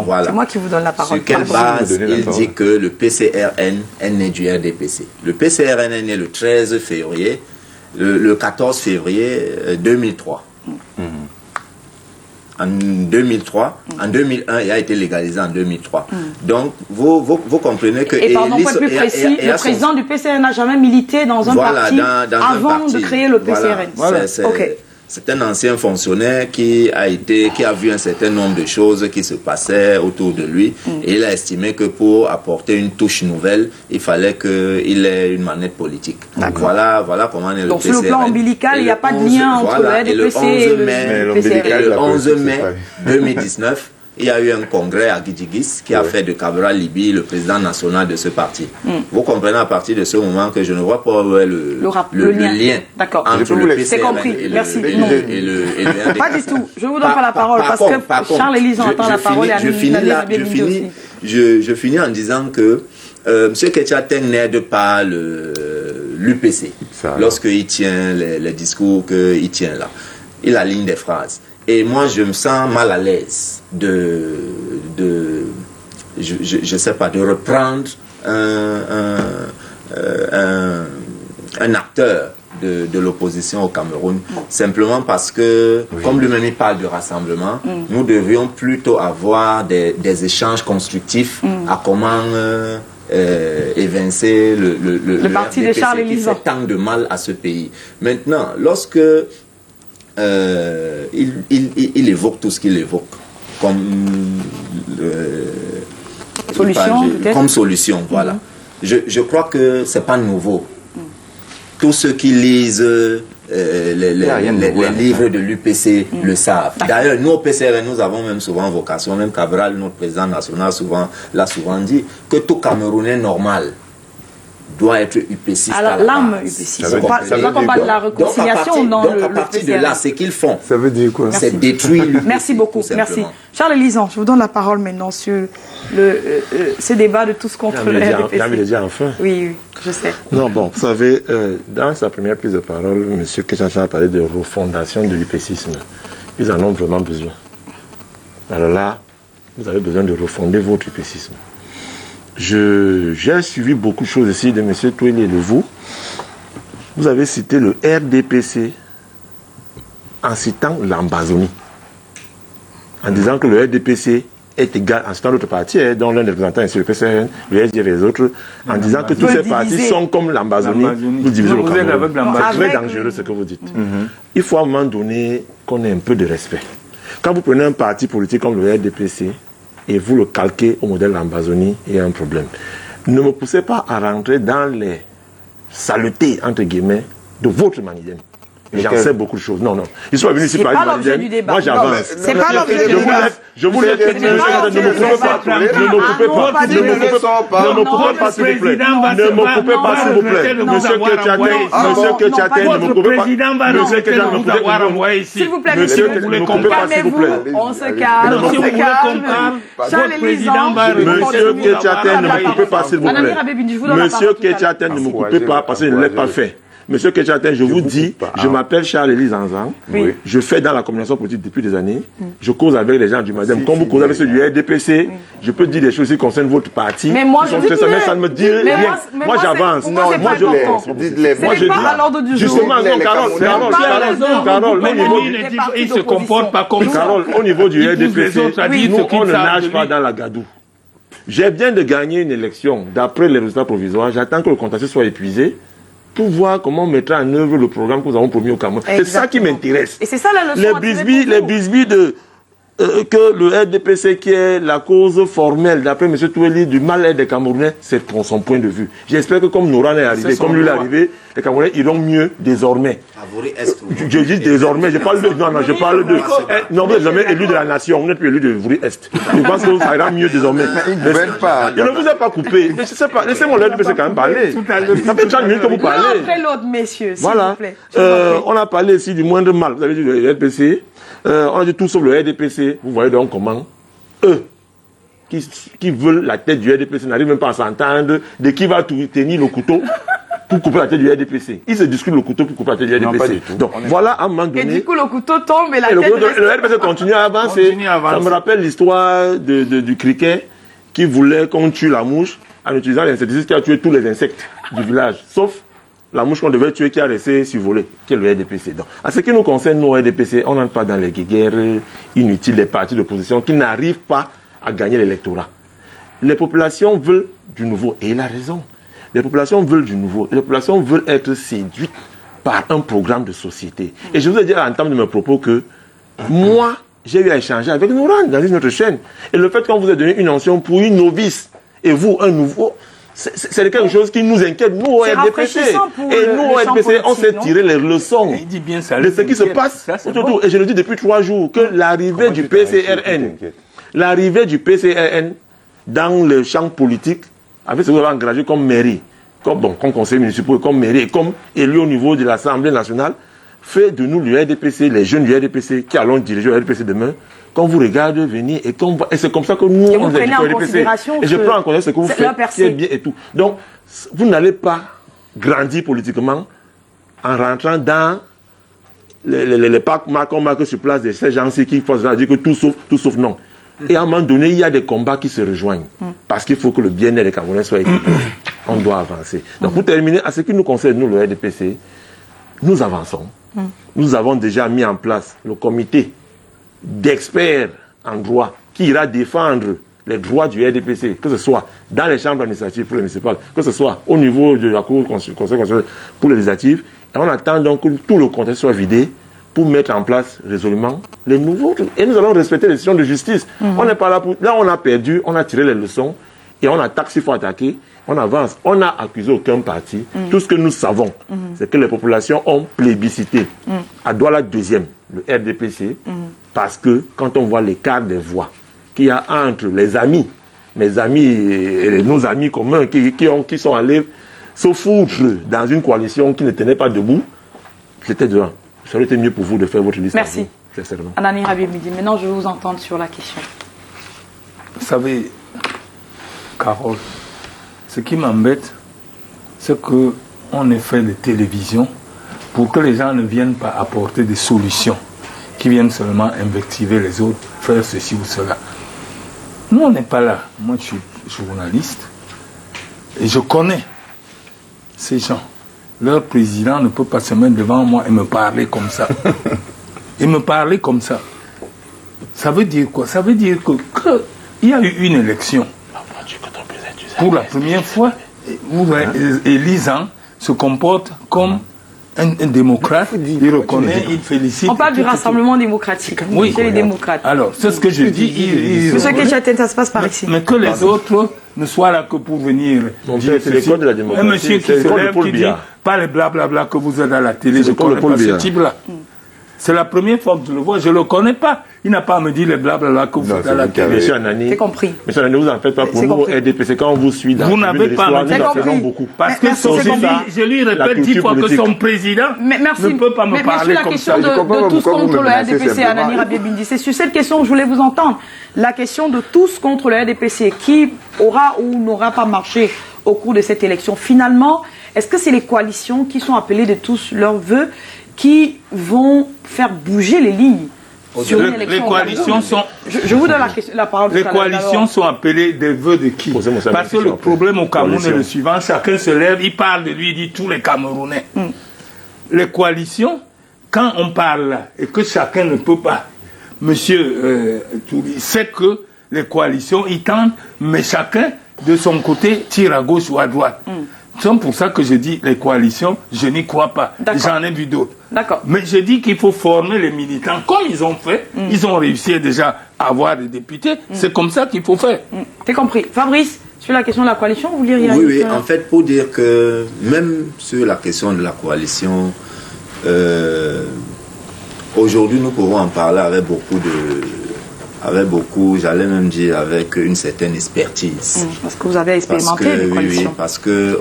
voilà. C'est moi qui vous donne la parole. Sur quelle base il dit que le PCRN est né du RDPC. Le PCRN est né le 13 février, le 14 février 2003. En 2003, en 2001, il a été légalisé en 2003. Donc, vous comprenez que... Et pardon, pour être plus précis, le président du PCRN n'a jamais milité dans un parti avant de créer le PCRN. Voilà. C'est un ancien fonctionnaire qui a vu un certain nombre de choses qui se passaient autour de lui et il a estimé que pour apporter une touche nouvelle, il fallait qu'il ait une manette politique. Voilà comment est le PCRN. Donc sur le plan ombilical, il n'y a pas de lien entre le RDPC et le PCRN. Le 11 mai 2019, il y a eu un congrès à Guidjigis qui a fait de Cabral Libi le président national de ce parti. Vous comprenez à partir de ce moment que je ne vois pas où est le lien entre le PCRN et le RDPC. Pas du tout. Je vous donne pas la parole parce que Charles-Élise entend la parole et je finis en disant que M. Ketchateng n'aide pas l'UPC lorsqu'il tient les discours qu'il tient là. Il aligne des phrases. Et moi, je me sens mal à l'aise je sais pas, de reprendre un acteur de l'opposition au Cameroun, simplement parce que, comme lui-même il parle de rassemblement, nous devions plutôt avoir des échanges constructifs à comment évincer le parti de Charles-Élise qui fait tant de mal à ce pays. Maintenant, lorsque il évoque tout ce qu'il évoque comme solution, voilà. Je crois que c'est pas nouveau. Tous ceux qui lisent les livres de l'UPC le savent. D'ailleurs, nous au PCRN, nous avons même souvent vocation, même Cabral, notre président national, l'a souvent dit, que tout Camerounais normal doit être UPCiste. Alors, l'âme UPCiste. C'est pas combat de la réconciliation dans donc, le à partir de PCRN. là, ce qu'ils font, Ça veut dire quoi? c'est détruire l'UPC. Merci beaucoup, tout merci. simplement. Charles Lisan, je vous donne la parole maintenant sur ces débats de tous contre le J'ai envie de RDPC. dire enfin. Oui, oui, je sais. Non, bon, vous savez, dans sa première prise de parole, M. Kechacha a parlé de refondation de l'UPCisme. Ils en ont vraiment besoin. Alors là, vous avez besoin de refonder votre UPCisme. J'ai suivi beaucoup de choses ici de M. Toueli et de vous. Vous avez cité le RDPC en citant l'Ambazonie. En disant que le RDPC est égal, en citant l'autre parti, dont l'un des représentants est sur le PCRN, le SDF et les autres, en disant que tous ces partis sont comme l'Ambazonie. Vous divisez le Vous êtes avec Cameroun. l'Ambazonie. C'est très dangereux ce que vous dites. Il faut à un moment donné qu'on ait un peu de respect. Quand vous prenez un parti politique comme le RDPC et vous le calquez au modèle Ambazonie, il y a un problème. Ne me poussez pas à rentrer dans les saletés, entre guillemets, de votre manigène. J'en sais beaucoup de choses. Non, non. Ils sont venus ici C'est par pas l'objet du débat. Moi, j'avance. C'est pas l'objet du débat. Je vous laisse. Ne me coupez pas. Ne me coupez pas. Ne me coupez pas, s'il vous plaît. Ne me coupez pas, s'il vous plaît. Monsieur Ketchaten, ne me coupez pas. Monsieur Ketchaten, ne me coupez pas. S'il vous plaît, Monsieur, monsieur, ne me coupez pas, s'il vous plaît. on se calme, on se calme. Charles Lisan, Monsieur Ketchaten, ne me coupez pas, s'il vous Madame plaît. Irabébini, je vous donne la Monsieur parole tout à l'heure. Ketchaten, ne me coupez pas parce que je ne l'ai pas fait. Monsieur Ketchaten, je vous dis, je m'appelle Charles-Élie Zanzan. Oui. Je fais dans la communication politique depuis des années. Je cause avec les gens du MADEM. Comme vous causez avec ceux du RDPC, je peux dire des choses qui concernent votre parti. Mais moi, Qui sont je très simples, mais ça ne me dit Mais rien. moi, Moi, j'avance. pour moi, c'est pas important. Dites-les. Moi, Ce je n'est pas dis. à l'ordre du jour. Justement, non, Carole, au niveau Il du ne se comporte pas comme ça. Carole, au niveau du Il pousse les autres à RDPC, dire nous, ce qu'ils on ne savent nage de pas lui. dans la gadoue. J'ai bien de gagner une élection d'après les résultats provisoires. J'attends que le contentieux soit épuisé pour voir comment on mettra en œuvre le programme que nous avons promis au Cameroun. C'est ça qui Exactement. m'intéresse. Et c'est ça la leçon à tirer pour vous. bisbis de que le RDPC, qui est la cause formelle, d'après M. Toueli, du mal-être des Camerounais, c'est pour son point de vue. J'espère que comme Noran est arrivé, comme lui est arrivé, les Camerounais iront mieux désormais. Je dis désormais, je parle de... Non, je parle de... Non, vous n'êtes jamais élu de la nation, vous n'êtes plus élu de Vouri-Est. Je pense que ça ira mieux désormais. Ils ne veulent pas. Je ne vous ai pas coupé. Je sais pas. Laissez-moi le RDPC quand même parler. Ça fait 30 minutes que vous L'un parlez. après l'autre, messieurs, s'il Voilà. vous plaît. Je vous en prie. On a parlé ici du moindre mal. Vous avez dit le RDPC. On a dit tout sauf le RDPC. Vous voyez donc comment eux, qui veulent la tête du RDPC, n'arrivent même pas à s'entendre de qui va tenir le couteau pour couper la tête du RDPC. Ils se discutent le couteau pour couper la tête du Non, pas RDPC. du tout. Donc voilà, à un moment Et donné. du coup, le couteau tombe et la Et le tête RDPC continue à avancer. Continue à avancer. Ça me rappelle l'histoire du criquet qui voulait qu'on tue la mouche en utilisant l'insecticide qui a tué tous les insectes du village, sauf la mouche qu'on devait tuer qui a resté survolée, qui est le RDPC. Donc, à ce qui nous concerne, nous, RDPC, on n'entre pas dans les guerres inutiles des partis d'opposition qui n'arrivent pas à gagner l'électorat. Les populations veulent du nouveau, et il a raison. Les populations veulent du nouveau. Les populations veulent être séduites par un programme de société. Et je vous ai dit à l'entame de mes propos que moi, j'ai eu à échanger avec Noran dans une autre chaîne. Et le fait qu'on vous ait donné une mention pour une novice et vous, un nouveau, c'est quelque chose qui nous inquiète, nous, au C'est RDPC. rafraîchissant pour Et le nous, au champ RDPC, on politique, s'est non? tiré les leçons Il dit bien ça. de ce qui se passe Ça, c'est autour. bon. Et je le dis depuis 3 jours, que l'arrivée du PCRN, dans le champ politique, avec ce que vous avez engagé comme mairie, comme conseiller municipal, comme mairie, comme élu au niveau de l'Assemblée nationale, fait de nous, le RDPC, les jeunes du RDPC, qui allons diriger le RDPC demain, qu'on vous regarde venir et c'est comme ça que nous, Et vous on est prenez en du RDPC. considération Et je prends en considération ce que vous c'est leur faites, percée. qui est bien et tout. Donc, vous n'allez pas grandir politiquement en rentrant dans les packs qu'on marque sur place de ces gens-ci qui font dire que tout sauf non. Et à un moment donné, il y a des combats qui se rejoignent. Parce qu'il faut que le bien-être des Camerounais soit équilibré. On doit avancer. Donc, pour terminer, à ce qui nous concerne, nous, le RDPC, nous avançons. Nous avons déjà mis en place le comité d'experts en droit qui ira défendre les droits du RDPC, que ce soit dans les chambres administratives pour les municipales, que ce soit au niveau de la Cour conseil constitutionnel pour les législatives. Et on attend donc que tout le contexte soit vidé pour mettre en place résolument les nouveaux. Et nous allons respecter les décisions de justice. On n'est pas là pour... Là, on a perdu, on a tiré les leçons et on attaque s'il faut attaquer. On avance. On n'a accusé aucun parti. Tout ce que nous savons, c'est que les populations ont plébiscité à Douala deuxième, le RDPC, parce que quand on voit l'écart des voix qu'il y a entre les amis, mes amis et nos amis communs qui sont allés se foutre dans une coalition qui ne tenait pas debout, c'était dedans. Ça aurait été mieux pour vous de faire votre liste. Merci. Sincèrement. Anani Rabi-Midi, maintenant je vais vous entendre sur la question. Vous savez, Carole, ce qui m'embête, c'est qu'on ait fait des télévisions pour que les gens ne viennent pas apporter des solutions, qui viennent seulement invectiver les autres, faire ceci ou cela. Nous, on n'est pas là. Moi, je suis journaliste et je connais ces gens. Leur président ne peut pas se mettre devant moi et me parler comme ça. Et me parler comme ça. Ça veut dire quoi? Ça veut dire qu'il y a eu une élection. Pour la première fois, Elisan se comporte comme un démocrate. Il reconnaît, il félicite. On parle du Rassemblement démocratique. Oui. C'est les démocrates. Alors, c'est ce que je dis. Monsieur Kechaten, ça se passe par ici. Mais que les autres ne soient là que pour venir dire c'est l'école de la démocratie. Un monsieur qui se lève, qui dit pas les blablabla que vous êtes à la télé, je ne connais pas ce type-là. C'est la première fois que je le vois, je ne le connais pas. Il n'a pas à me dire les blablabla que vous êtes à la télé. Monsieur Anani, c'est compris. Monsieur Anani, vous en faites pas pour nous au RDPC. Quand on vous suit dans vous n'avez pas à me dire beaucoup. Parce que je lui répète 10 fois que son président ne peut pas me parler comme ça. Mais sur la question de tous contre le RDPC, Anani Rabi-Midi, c'est sur cette question que je voulais vous entendre. La question de tous contre le RDPC, qui aura ou n'aura pas marché au cours de cette élection. Finalement, est-ce que c'est les coalitions qui sont appelées de tous leurs vœux qui vont faire bouger les lignes sur une élection? Les coalitions sont... Je vous donne la parole. Les coalitions sont appelées des vœux de qui? Parce que le problème au Cameroun est le suivant. Chacun se lève, il parle de lui, il dit tous les Camerounais. Les coalitions, quand on parle là, et que chacun ne peut pas, monsieur Touli sait que les coalitions, ils tentent, mais chacun, de son côté, tire à gauche ou à droite. C'est pour ça que je dis les coalitions, je n'y crois pas. J'en ai vu d'autres. Mais je dis qu'il faut former les militants comme ils ont fait. Ils ont réussi déjà à avoir des députés. C'est comme ça qu'il faut faire. T'es compris. Fabrice, sur la question de la coalition, vous voulez réagir? Oui, en fait, pour dire que même sur la question de la coalition, aujourd'hui, nous pourrons en parler avec beaucoup, j'allais même dire avec une certaine expertise. Parce que vous avez expérimenté les coalitions. Oui, parce que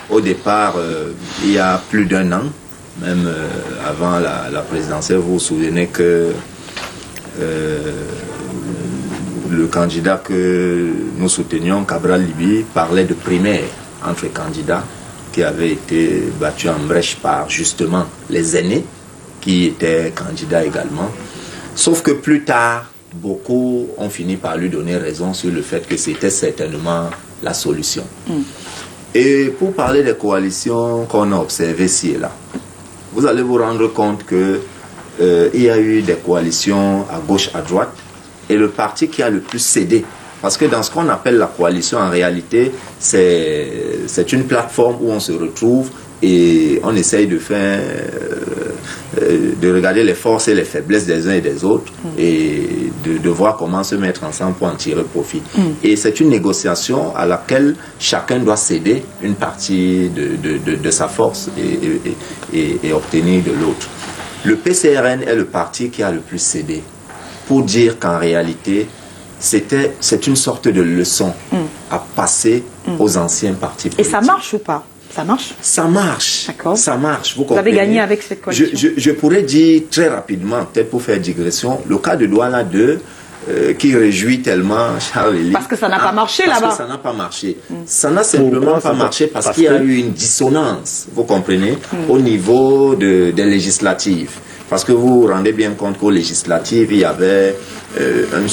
au départ, il y a plus d'un an, même avant la présidentielle, vous vous souvenez que le candidat que nous soutenions, Cabral Libi, parlait de primaire entre candidats qui avaient été battus en brèche par justement les aînés qui étaient candidats également. Sauf que plus tard, beaucoup ont fini par lui donner raison sur le fait que c'était certainement la solution. Et pour parler des coalitions qu'on a observées ci et là, vous allez vous rendre compte que il y a eu des coalitions à gauche, à droite, et le parti qui a le plus cédé, parce que dans ce qu'on appelle la coalition, en réalité, c'est une plateforme où on se retrouve et on essaye de faire... de regarder les forces et les faiblesses des uns et des autres et de voir comment se mettre ensemble pour en tirer profit. Et c'est une négociation à laquelle chacun doit céder une partie de sa force et obtenir de l'autre. Le PCRN est le parti qui a le plus cédé pour dire qu'en réalité, c'est une sorte de leçon à passer aux anciens partis politiques. Et ça marche ou pas? Ça marche? Ça marche. D'accord. Ça marche. Vous avez gagné avec cette coalition? Je pourrais dire très rapidement, peut-être pour faire digression, le cas de Douala 2, qui réjouit tellement Charles Elie. Parce que ça n'a pas marché là-bas. Parce que ça n'a pas marché. Ça n'a simplement pas marché parce qu'il y a eu une dissonance, vous comprenez, au niveau des législatives. Parce que vous vous rendez bien compte qu'aux législatives, il y avait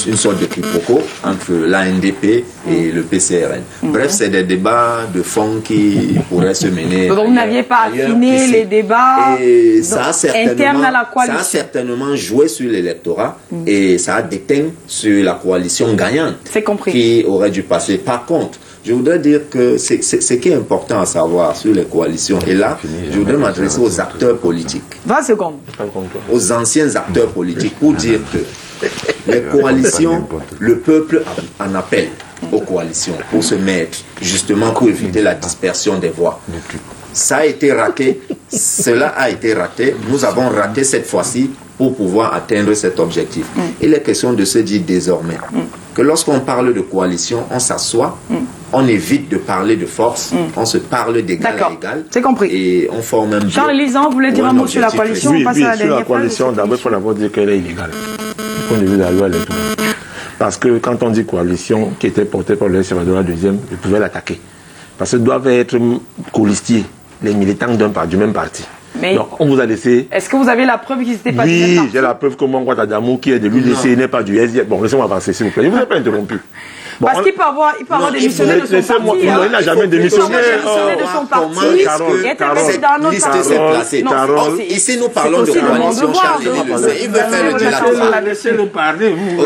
une sorte de quiproquo entre l'ANDP et le PCRN. Bref, c'est des débats de fond qui pourraient se mener. Donc vous n'aviez pas affiné les débats internes à la coalition. Ça a certainement joué sur l'électorat et ça a déteint sur la coalition gagnante. C'est compris. Qui aurait dû passer. Par contre, je voudrais dire que ce qui est important à savoir sur les coalitions, et là, je voudrais m'adresser aux acteurs politiques. 20 secondes. Aux anciens acteurs politiques pour dire que les coalitions, le peuple en appelle aux coalitions pour se mettre, justement pour éviter la dispersion des voix. Ça a été raté, cela a été raté, nous avons raté cette fois-ci pour pouvoir atteindre cet objectif. Il est question de se dire désormais que lorsqu'on parle de coalition, on s'assoit, on évite de parler de force, on se parle d'égal à égal. C'est compris. Et on forme un bloc. Charles Lisan, vous voulez dire un mot sur la coalition? Oui, On passe oui, à la sur la dernière coalition, phase. d'abord, il faut d'abord dire qu'elle est illégale. Du point de vue de la loi électorale. Parce que quand on dit coalition qui était portée par le Salvador la deuxième, ils pouvaient l'attaquer. Parce que doivent être colistiers, les militants du même parti. Mais donc, on vous a laissé. Est-ce que vous avez la preuve qu'ils n'étaient pas du même Oui, parti? j'ai la preuve que Mongwa Tadamou, qui est de l'UDC, n'est pas du SDF. Bon, laissez-moi avancer, s'il vous plaît. Je ne vous ai pas interrompu. Bon, Parce qu'il peut avoir démissionné de son laissez-moi, parti. non, il n'a jamais démissionné. De son parti. Il était passé dans un autre parti. Carole, ici nous parlons de coalition, Charles. Il veut faire le dilatoire. Laissez-le parler, vous.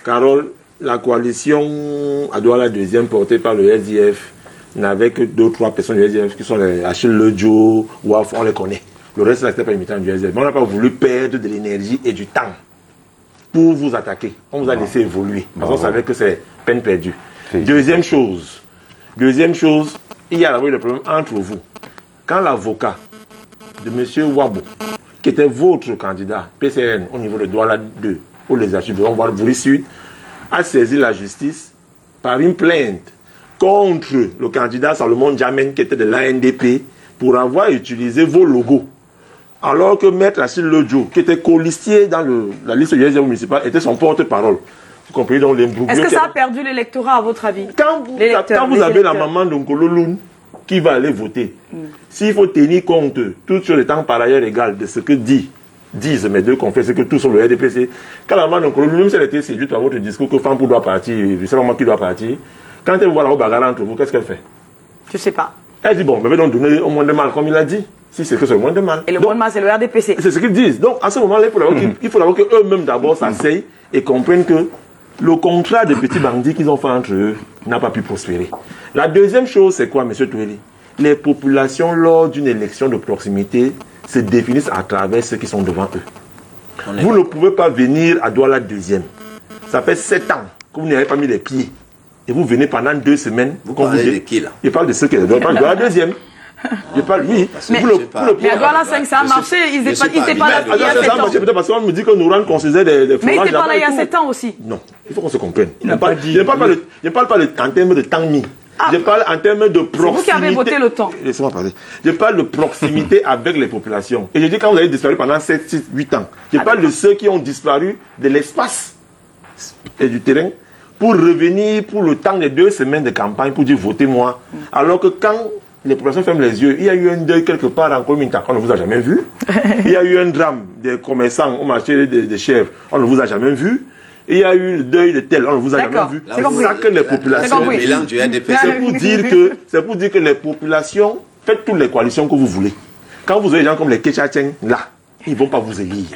Carole, la coalition à Douala deuxième portée par le SDF n'avait que 2 ou 3 personnes du SDF qui sont les Achille Lejo, Waf, on les connaît. Le reste, c'était pas les militants du SDF. Mais on n'a pas voulu perdre de l'énergie et du temps pour vous attaquer. On vous a laissé évoluer. Parce qu'on savait que c'est peine perdue. Deuxième chose, il y a le problème entre vous. Quand l'avocat de M. Wabo, qui était votre candidat PCN au niveau de Douala 2, pour les archives de Bouri Sud, a saisi la justice par une plainte contre le candidat Salomon Djamène, qui était de l'ANDP, pour avoir utilisé vos logos. Alors que Maître Achille Lejo, qui était colistier dans la liste du SDF municipal, était son porte-parole. Vous comprenez donc l'imbroglio. Est-ce que ça a perdu l'électorat à votre avis? Quand vous avez la maman de Nkololoun qui va aller voter, s'il faut tenir compte, tout sur le temps par ailleurs égal, de ce que disent mes deux confrères, c'est que tout sur le RDPC, quand la maman de Nkololoun, même si elle était séduite par votre discours que Fampo doit partir, je sais pas moi qui doit partir, quand elle voit la bagarre entre vous, qu'est-ce qu'elle fait? Je sais pas. Elle dit, bon, mais donc donner au moins de mal, comme il a dit. Si c'est que c'est le moins de mal. Et le moins de mal, c'est le RDPC. C'est ce qu'ils disent. Donc, à ce moment-là, il faut d'abord qu'eux-mêmes d'abord s'asseyent et comprennent que le contrat de petits bandits qu'ils ont fait entre eux n'a pas pu prospérer. La deuxième chose, c'est quoi, M. Toueli? Les populations, lors d'une élection de proximité, se définissent à travers ceux qui sont devant eux. Vous ne pouvez pas venir à Douala deuxième. Ça fait 7 ans que vous n'avez pas mis les pieds. Et vous venez pendant 2 semaines. Vous parlez de qui, là? Je parle de ceux qui sont devant la deuxième. Je parle, oui. Mais à Douala 5, ça a marché. Ils n'étaient pas là il y a 7 ans. Peut-être parce qu'on me dit que Nouran construisait des mais ils n'étaient pas là il y a 7 ans aussi. Non, il faut qu'on se comprenne. Je ne parle pas en termes de temps mis. Je parle en termes de proximité. C'est vous qui avez voté le temps. Laissez-moi parler. Je parle de proximité avec les populations. Et je dis quand vous avez disparu pendant 7, 6, 8 ans. Je parle de ceux qui ont disparu de l'espace et du terrain pour revenir pour le temps des 2 semaines de campagne pour dire votez-moi. Alors que quand les populations ferment les yeux, il y a eu un deuil quelque part en Kominta, on ne vous a jamais vu. Il y a eu un drame des commerçants au marché des chèvres, on ne vous a jamais vu. Il y a eu le deuil de tel, on ne vous a jamais vu. C'est ça que les populations. C'est pour dire que les populations, faites toutes les coalitions que vous voulez. Quand vous avez des gens comme les Kéchatcheng, là, ils ne vont pas vous élire.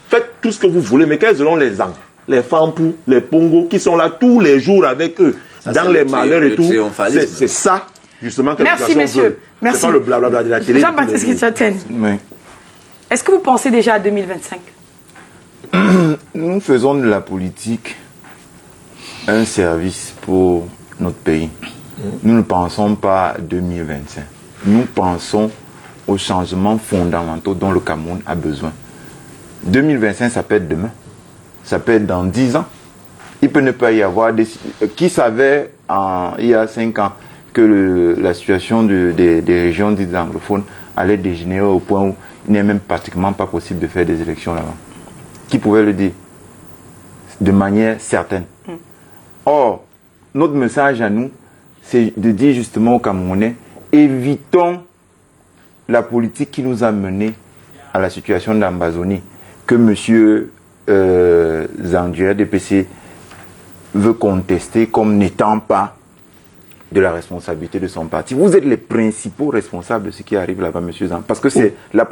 Faites tout ce que vous voulez, mais quels seront les ans, les Fampou, les Pongo, qui sont là tous les jours avec eux, ça, dans les malheurs et tout. C'est ça, justement, que merci, messieurs. Merci. C'est pas le blablabla de la télé. Jean-Baptiste Kéchatcheng. Oui. Est-ce que vous pensez déjà à 2025? Nous faisons de la politique un service pour notre pays. Nous ne pensons pas à 2025. Nous pensons aux changements fondamentaux dont le Cameroun a besoin. 2025, ça peut être demain. Ça peut être dans 10 ans. Il peut ne pas y avoir des... Qui savait il y a 5 ans que la situation des régions dites anglophones allait dégénérer au point où il n'est même pratiquement pas possible de faire des élections là-bas? Qui pouvait le dire de manière certaine? Or, notre message à nous, c'est de dire justement aux Camerounais, évitons la politique qui nous a menés à la situation d'Ambazonie, que M. Zandu DPC veut contester comme n'étant pas de la responsabilité de son parti. Vous êtes les principaux responsables de ce qui arrive là-bas, M. Zan. Parce que c'est la...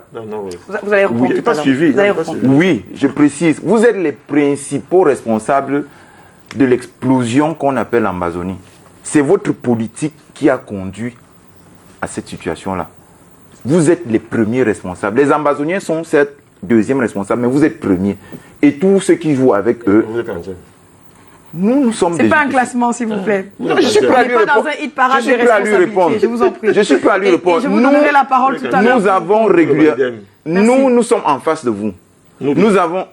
Vous allez répondre. Oui, pas suivi. Oui, je précise. Vous êtes les principaux responsables de l'explosion qu'on appelle l'Ambazonie. C'est votre politique qui a conduit à cette situation-là. Vous êtes les premiers responsables. Les Ambazoniens sont certes deuxième responsables, mais vous êtes premiers. Et tous ceux qui jouent avec eux... Vous êtes en train. Nous sommes c'est pas un classement, s'il vous plaît. Non, je suis prêt à lui répondre. Je suis prêt à lui répondre. Je vous en prie. Je suis prêt à lui répondre. Je vous donnerai la parole tout à l'heure. Nous avons régulièrement... Nous sommes en face de vous. Nous avons,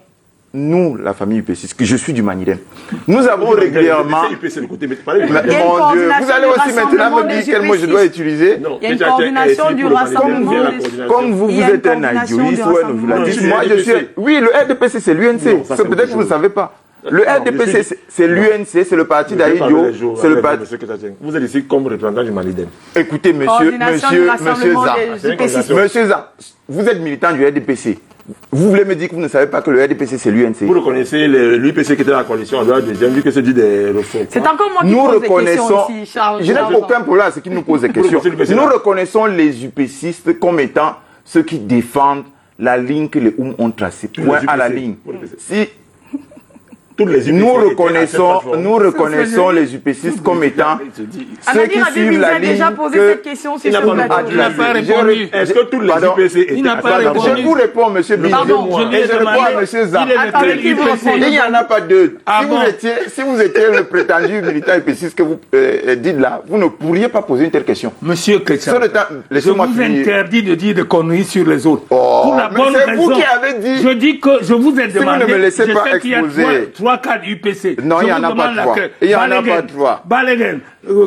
nous, la famille UPC, que je suis du Manidem, nous avons régulièrement... UPC, le côté, mais parlez de Il y a une Mon Dieu, coordination vous allez du aussi maintenant me dire rassemblement quel mot je dois utiliser. Non, Il y a une coordination du rassemblement Comme vous, Il y vous a une êtes un coordination aïdioïste du ou un novulatif, rassemblement. moi je suis... Oui, le RDPC c'est l'UNC, Non, ça, c'est peut-être que vous ne autre savez pas. Le Non, RDPC je suis- c'est l'UNC, c'est le parti d'Aïdio, c'est le parti... Vous êtes ici comme représentant du Maliden. Écoutez, monsieur Coordination du rassemblement Zah, des UPC. monsieur Zah, vous êtes militant du RDPC. Vous voulez me dire que vous ne savez pas que le RDPC c'est l'UNC? Vous reconnaissez l'UPC qui était dans la coalition en dehors deuxième, vu que c'est dit des refus. C'est encore moi qui Nous pose des questions reconnaissons, ici, Charles. je n'ai aucun problème à ce qui nous pose des questions. Nous reconnaissons les UPCistes comme étant ceux qui défendent la ligne que les ont tracée, point à la ligne. Si Toutes les UPC nous étaient reconnaissons les UPCistes comme étant ceux Anani qui Rabé suivent Binzi la a déjà ligne posé que... cette question sur Il n'a ce pas plateau. Il n'a pas répondu. Est-ce que toutes les Pardon. UPC étaient Il n'a pas d'accord? répondu. Je vous réponds, monsieur Binzi. Pardon, je lui Et ai je réponds demandé, à monsieur Zah. il est de Attendez quel qu'il vous UPC? réponde. Il n'y en a pas deux. Ah bon? Si vous étiez le prétendu militant épéciste que vous dites là, vous ne pourriez pas poser une telle question. Monsieur Ketchup, Sur le temps, je laissez-moi vous finir. interdis de dire des conneries sur les autres. Oh, Pour la mais bonne c'est raison. vous qui avez dit. Je dis que je vous ai vous demandé. ne me laissez je pas sais qu'il y a exposer. 3-4 UPC. Non, il y en a pas trois. Il y en a pas trois. Balegen,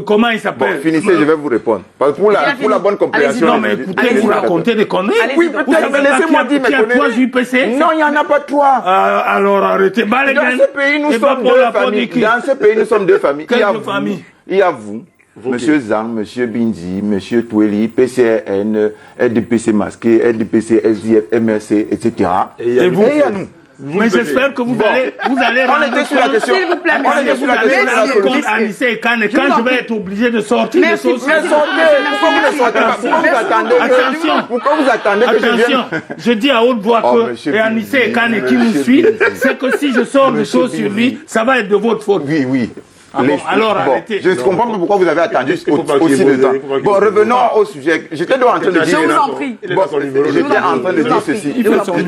comment il Bon, s'appelle? finissez, je vais vous répondre. Pour la bonne compréhension. Non, mais écoutez, Allez-y, vous donc. racontez des conneries. Allez-y, Oui, donc. Vous peut-être, savez mais pas laissez-moi qu'il y dire a mes 3 conneries. UPC? Non, il n'y en a pas trois. Alors arrêtez. Balegen. Dans ce pays, nous et pas sommes pour deux la familles. politique. Dans ce pays, nous sommes deux familles. Quelle Il y a deux vous, familles? il y a vous, monsieur Zang, monsieur Binzi, monsieur Toueli, PCRN, RDPC masqué, RDPC, SDF, MRC, etc. Et vous? Et il y a nous. Mais j'espère que vous allez On était sur la question. S'il vous plaît, On était sur la question de la rendre compte politique. à Anissé et Kane, et quand je vais être obligé de sortir des Merci. choses. Mais sortez, pourquoi vous ne sortez pas? Pourquoi vous attendez Attention. Pourquoi vous attendez que je Attention, vienne? je dis à haute voix Oh, que, monsieur et Anissé et Kane qui Binzi, nous suit, monsieur Binzi. c'est que si je sors des Monsieur choses sur Binzi. lui, ça va être de votre faute. Oui, oui. Ah bon, alors arrêtez. Je ne comprends pas pourquoi vous avez attendu faut pas aussi qu'il de vous- temps. il faut pas qu'il Bon, vous- revenons au sujet. J'étais donc en train de Je dire... vous en prie. Il est dans son numéro. J'étais en train de Je vous en dire prie. ceci. Je vous en prie.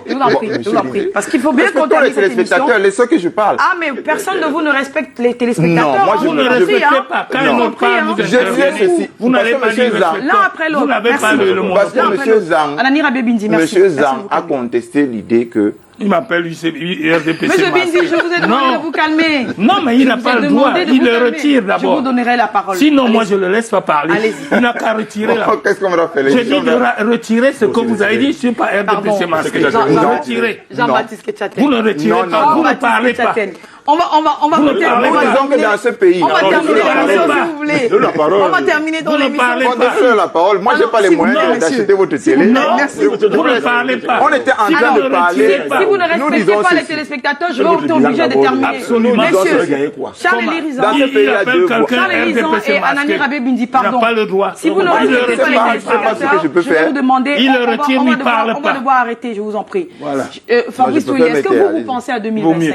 Je vous en prie, je vous en prie. Parce qu'il faut bien Parce que qu'on tous les termine cette émission. téléspectateurs, laissez que je parle. Ah, mais personne de vous ne respecte les téléspectateurs. Non, moi, hein, je Vous ne je- respectez hein. pas. Quand Non. ils n'ont pas, vous Je dis intervenez. ceci. Vous n'avez Parce pas que dit monsieur Zang- respect. L'un après l'autre. Vous n'avez Merci. pas le Parce monopole. que monsieur Zang, Anani Rabé Binzi, merci. monsieur Merci Zang a beaucoup. contesté l'idée que... Il m'appelle RDPC. Monsieur Binzi, je vous ai demandé Non. de vous calmer. Non, mais il n'a Je vous pas ai le droit. demandé de Il vous le calmer. retire Je d'abord. vous donnerai la parole. Sinon, moi, Allez-y. je ne le laisse pas parler. Allez-y. Il n'a qu'à retirer là. Qu'est-ce qu'on va faire? Je dis de retirer ce que vous avez dit. Je ne suis pas Pardon. RDPC masqué. Non. Retirez. Jean-Baptiste Ketchaten. Vous ne retirez Non, pas. non, Vous ne Jean-Baptiste parlez pas. Ketchaten. On va Vous ne terminer. parlez On va pas. Disons que dans ce pays... On va Non, terminer vous ne parlez l'émission pas. si vous voulez. Donne la parole. On va terminer dans Vous ne l'émission. parlez On pas. donne la parole. Moi, j'ai Alors, pas les s'il vous moyens plaît, d'acheter votre télé. Non, Merci. vous ne parlez pas. On était en Si train vous de ne parler. retirez pas. Si vous ne Nous respectez disons pas les ceci. téléspectateurs, je C'est vais votre être obligé de bilan terminer. d'abord. Absolument. Vous Messieurs, avez gagné quoi? Charles Comment? Élisant, Dans ce pays, il y a appelle deux quelqu'un Charles Élisant RDPC et Anani masqué. Rabé Binzi, Il n'a pardon. pas le droit. Si vous ne Il le respectez pas retire. les pas, je sais pas ce que téléspectateurs, je peux je vais faire. vous demander. Il le retire, mais il parle On va pas. devoir arrêter, je vous en prie. Voilà. Fabrice Moi, je Touillet, peux est-ce que permettre, vous allez-y. pensez à Vaut 2025? mieux.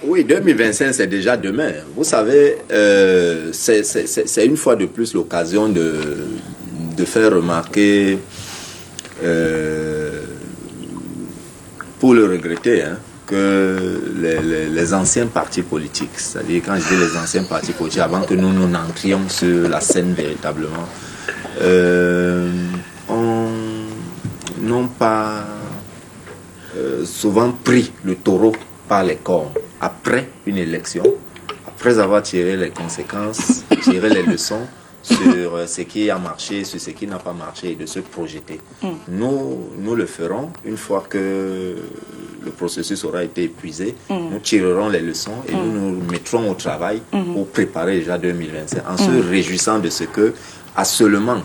Oui, 2025, c'est déjà demain. Vous savez, c'est une fois de plus l'occasion de faire remarquer, pour le regretter, hein, que les anciens partis politiques, c'est-à-dire quand je dis les anciens partis politiques, avant que nous n'entrions sur la scène véritablement, n'ont pas souvent pris le taureau par les cornes après une élection, après avoir tiré les conséquences, tiré les leçons sur ce qui a marché, sur ce qui n'a pas marché et de se projeter. Nous le ferons une fois que le processus aura été épuisé. Nous tirerons les leçons et nous nous mettrons au travail pour préparer déjà 2025 en se réjouissant de ce que, à seulement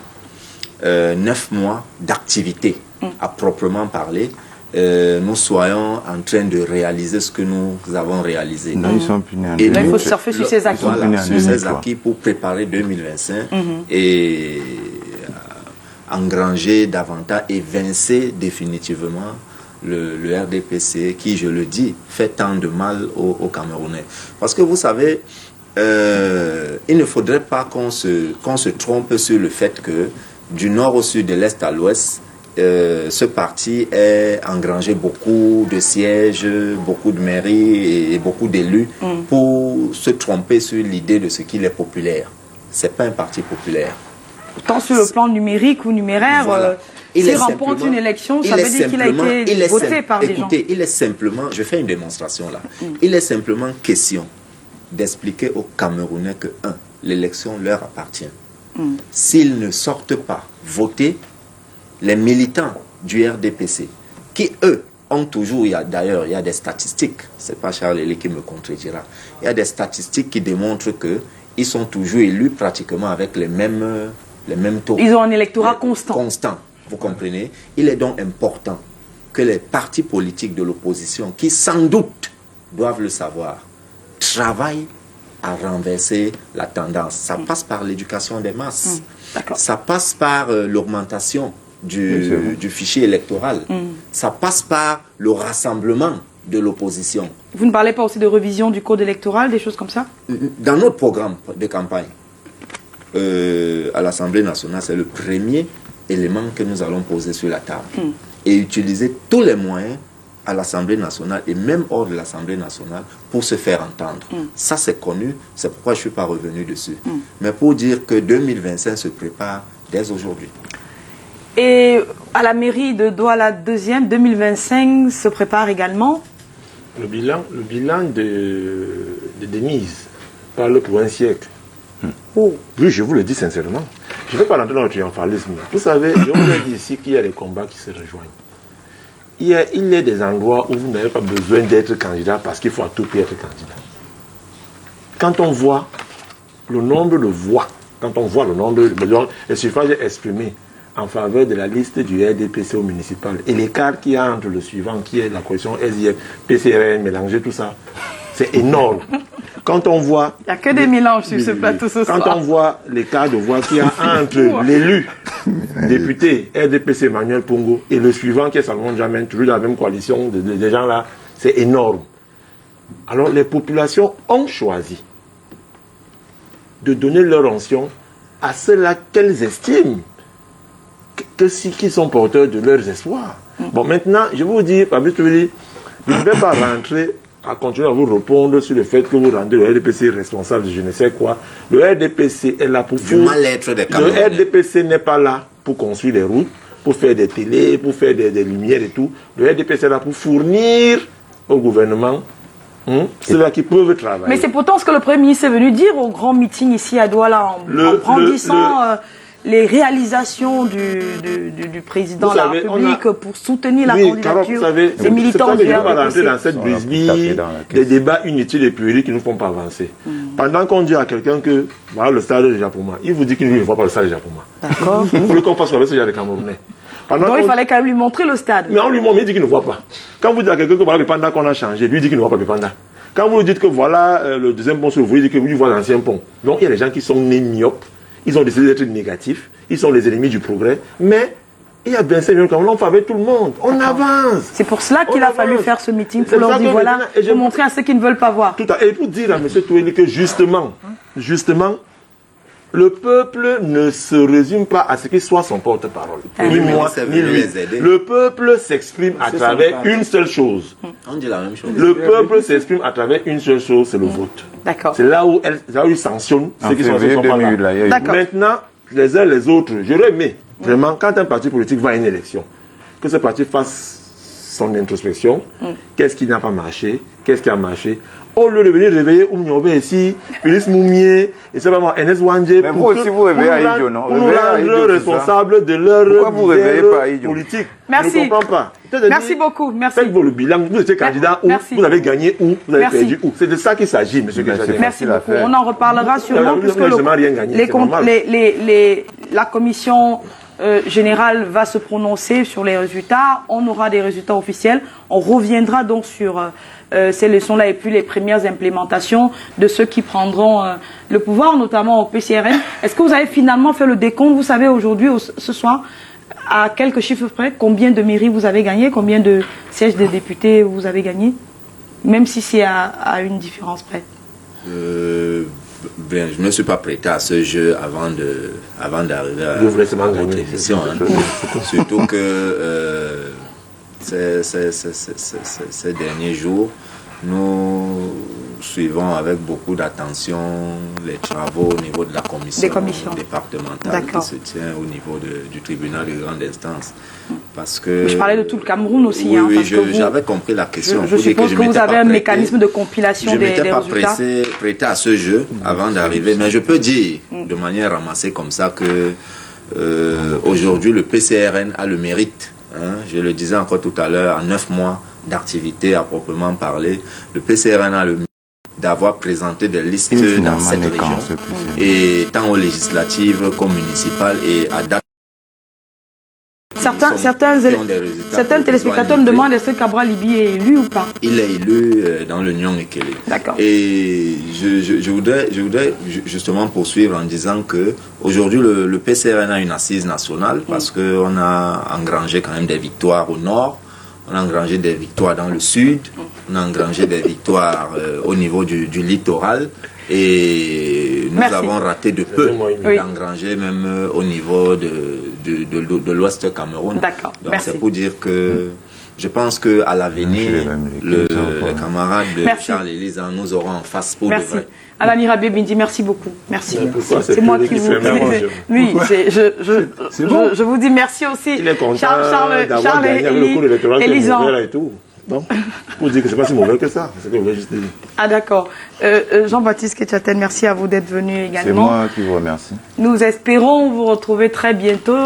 9 mois d'activité à proprement parler, nous soyons en train de réaliser ce que nous avons réalisé. Non, ils sont plus nés en Et Là, il faut 2000. surfer sur ses acquis. Voilà, Voilà, sur ces acquis pour préparer 2025 et engranger davantage, évincer définitivement le RDPC qui, je le dis, fait tant de mal aux Camerounais. Parce que vous savez, il ne faudrait pas qu'on se trompe sur le fait que du nord au sud, de l'est à l'ouest, ce parti a engrangé beaucoup de sièges, beaucoup de mairies et beaucoup d'élus pour se tromper sur l'idée de ce qu'il est populaire. C'est pas un parti populaire. Tant sur le plan numérique ou numéraire, Voilà. S'il remporte une élection, ça veut dire qu'il a été voté par les gens. Écoutez, il est simplement, je fais une démonstration là, il est simplement question d'expliquer aux Camerounais que, l'élection leur appartient. S'ils ne sortent pas voter, les militants du RDPC, qui eux ont toujours, d'ailleurs il y a des statistiques, c'est pas Charles Lélé qui me contredira, il y a des statistiques qui démontrent qu'ils sont toujours élus pratiquement avec les mêmes taux. Ils ont un électorat constant. Constant, vous comprenez. Il est donc important que les partis politiques de l'opposition, qui sans doute doivent le savoir, travaillent à renverser la tendance. Ça passe par l'éducation des masses. Ça passe par l'augmentation du fichier électoral. Ça passe par le rassemblement de l'opposition. Vous ne parlez pas aussi de révision du code électoral, des choses comme ça? Dans notre programme de campagne, à l'Assemblée nationale, c'est le premier élément que nous allons poser sur la table. Et utiliser tous les moyens à l'Assemblée nationale et même hors de l'Assemblée nationale pour se faire entendre. Ça, c'est connu, c'est pourquoi je ne suis pas revenu dessus. Mais pour dire que 2025 se prépare dès aujourd'hui. Et à la mairie de Douala 2e, 2025 se prépare également. Le bilan de Denise parle pour un siècle. Oui, je vous le dis sincèrement. Je ne vais pas rentrer dans le triomphalisme. Vous savez, je vous ai dit ici qu'il y a des combats qui se rejoignent. Il y a des endroits où vous n'avez pas besoin d'être candidat parce qu'il faut à tout prix être candidat. Quand on voit le nombre de voix, quand on voit le nombre de suffrages exprimés en faveur de la liste du RDPC au municipal et l'écart qu'il y a entre le suivant qui est la coalition SIF, PCRN, mélangé tout ça, c'est énorme. Quand on voit... Il n'y a que des mélanges sur ce plateau ce soir. Quand on voit l'écart de voix qu'il y a entre l'élu député RDPC Emmanuel Pongo et le suivant qui est Salomon Jamène, toujours dans la même coalition, des gens là, c'est énorme. Alors les populations ont choisi de donner leur onction à ceux-là qu'elles estiment qu'ils sont porteurs de leurs espoirs. Bon, maintenant, je vais vous dire, Fabrice Touré, je ne vais pas rentrer à continuer à vous répondre sur le fait que vous rendez le RDPC responsable de je ne sais quoi. Le RDPC est là pour du mal-être des Camerounais. Le RDPC n'est pas là pour construire des routes, pour faire des télés, pour faire des lumières et tout. Le RDPC est là pour fournir au gouvernement ceux-là qui peuvent travailler. Mais c'est pourtant ce que le Premier ministre est venu dire au grand meeting ici à Douala en brandissant les réalisations du président de la République pour soutenir la candidature des militants du RDPC. On ne va pas rentrer dans cette brisbille des débats inutiles et puérils qui ne nous font pas avancer. Pendant qu'on dit à quelqu'un que voilà le stade est déjà pour moi, il vous dit qu'il ne voit pas le stade déjà pour moi. D'accord. Vous voulez qu'on fasse avec ce genre de Camerounais. Donc il fallait quand même lui montrer le stade. Mais on lui montre, mais il dit qu'il ne voit pas. Quand vous dites à quelqu'un que voilà le Panda qu'on a changé, lui dit qu'il ne voit pas le Panda. Quand vous lui dites que voilà le deuxième pont sur vous, il dit que lui voit l'ancien pont. Donc il y a des gens qui sont nés myopes. Ils ont décidé d'être négatifs, ils sont les ennemis du progrès, mais il y a 25 millions de Camerounais, on fait avec tout le monde, on avance. C'est pour cela qu'il a fallu faire ce meeting, pour leur dire voilà, pour montrer à ceux qui ne veulent pas voir. Tout à, et pour dire à M. Toueli que justement, le peuple ne se résume pas à ce qu'il soit son porte-parole. Ni moi, ni lui. Le peuple s'exprime à travers une seule chose. On dit la même chose. Le peuple s'exprime à travers une seule chose, c'est le vote. D'accord. C'est là où ils sanctionnent ceux qui sont pas là. Maintenant, les uns les autres, j'aurais aimé, vraiment, quand un parti politique va à une élection, que ce parti fasse son introspection, qu'est-ce qui n'a pas marché, qu'est-ce qui a marché, au lieu de venir réveiller Oumniobe ici, Félix Moumier, et c'est vraiment Enes Wandje, mais vous aussi vous réveillez à Ijo, non? Pour nous rendre responsables de leur politique. Merci. Je ne comprends pas. Merci beaucoup. Merci. Faites-vous le bilan. Vous étiez candidat où vous avez gagné où vous avez perdu où. C'est de ça qu'il s'agit, monsieur Kechadé. Merci beaucoup. On en reparlera sûrement puisque la commission générale va se prononcer sur les résultats. On aura des résultats officiels. On reviendra donc sur ces leçons-là et puis les premières implémentations de ceux qui prendront le pouvoir, notamment au PCRN. Est-ce que vous avez finalement fait le décompte? Vous savez aujourd'hui, ce soir, à quelques chiffres près, combien de mairies vous avez gagné, combien de sièges de députés vous avez gagné, même si c'est à une différence près? Bien, je ne me suis pas prêté à ce jeu avant d'arriver à votre émission. Surtout que ces derniers jours, suivons avec beaucoup d'attention les travaux au niveau de la commission départementale qui se tient au niveau du tribunal de grande instance. Parce que, je parlais de tout le Cameroun aussi. Oui, hein, oui, parce que j'avais compris la question. Je suppose que vous avez un mécanisme de compilation des résultats. Je ne m'étais pas prêté à ce jeu avant d'arriver, mais je peux dire de manière ramassée comme ça que aujourd'hui le PCRN a le mérite. Hein, je le disais encore tout à l'heure, en 9 mois d'activité à proprement parler, le PCRN a le mérite d'avoir présenté des listes dans cette région, et tant aux législatives qu'aux municipales, et à date. Certains téléspectateurs me demandent est-ce que Cabral Libi est élu ou pas. Il est élu dans le Nyon Ekele. D'accord. Et je voudrais justement poursuivre en disant que aujourd'hui le PCRN a une assise nationale parce qu'on a engrangé quand même des victoires au nord, on a engrangé des victoires dans le sud, on a engrangé des victoires au niveau du littoral. Et nous avons raté de peu d'engranger même au niveau de l'Ouest Cameroun. D'accord. Donc c'est pour dire que je pense qu'à l'avenir, les camarades de Charles Elisa nous auront en face pour de vrai. Alani Rabé Bindi, merci beaucoup. Merci. C'est moi qui vous... Oui, je vous dis merci aussi. Il est content Charles et Elisan. Non, pour dire que c'est pas si mauvais que ça. C'est ce que je voulais juste dire. Ah d'accord. Jean-Baptiste Ketchaten, merci à vous d'être venu également. C'est moi qui vous remercie. Nous espérons vous retrouver très bientôt,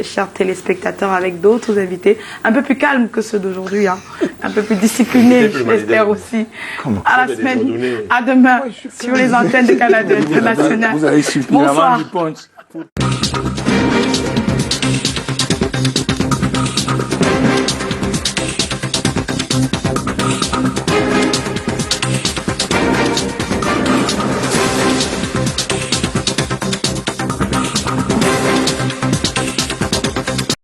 chers téléspectateurs, avec d'autres invités, un peu plus calmes que ceux d'aujourd'hui, hein. Un peu plus disciplinés, je l'espère aussi. À la semaine, à demain, sur les antennes de Canada International. Vous avez suffisamment de punch.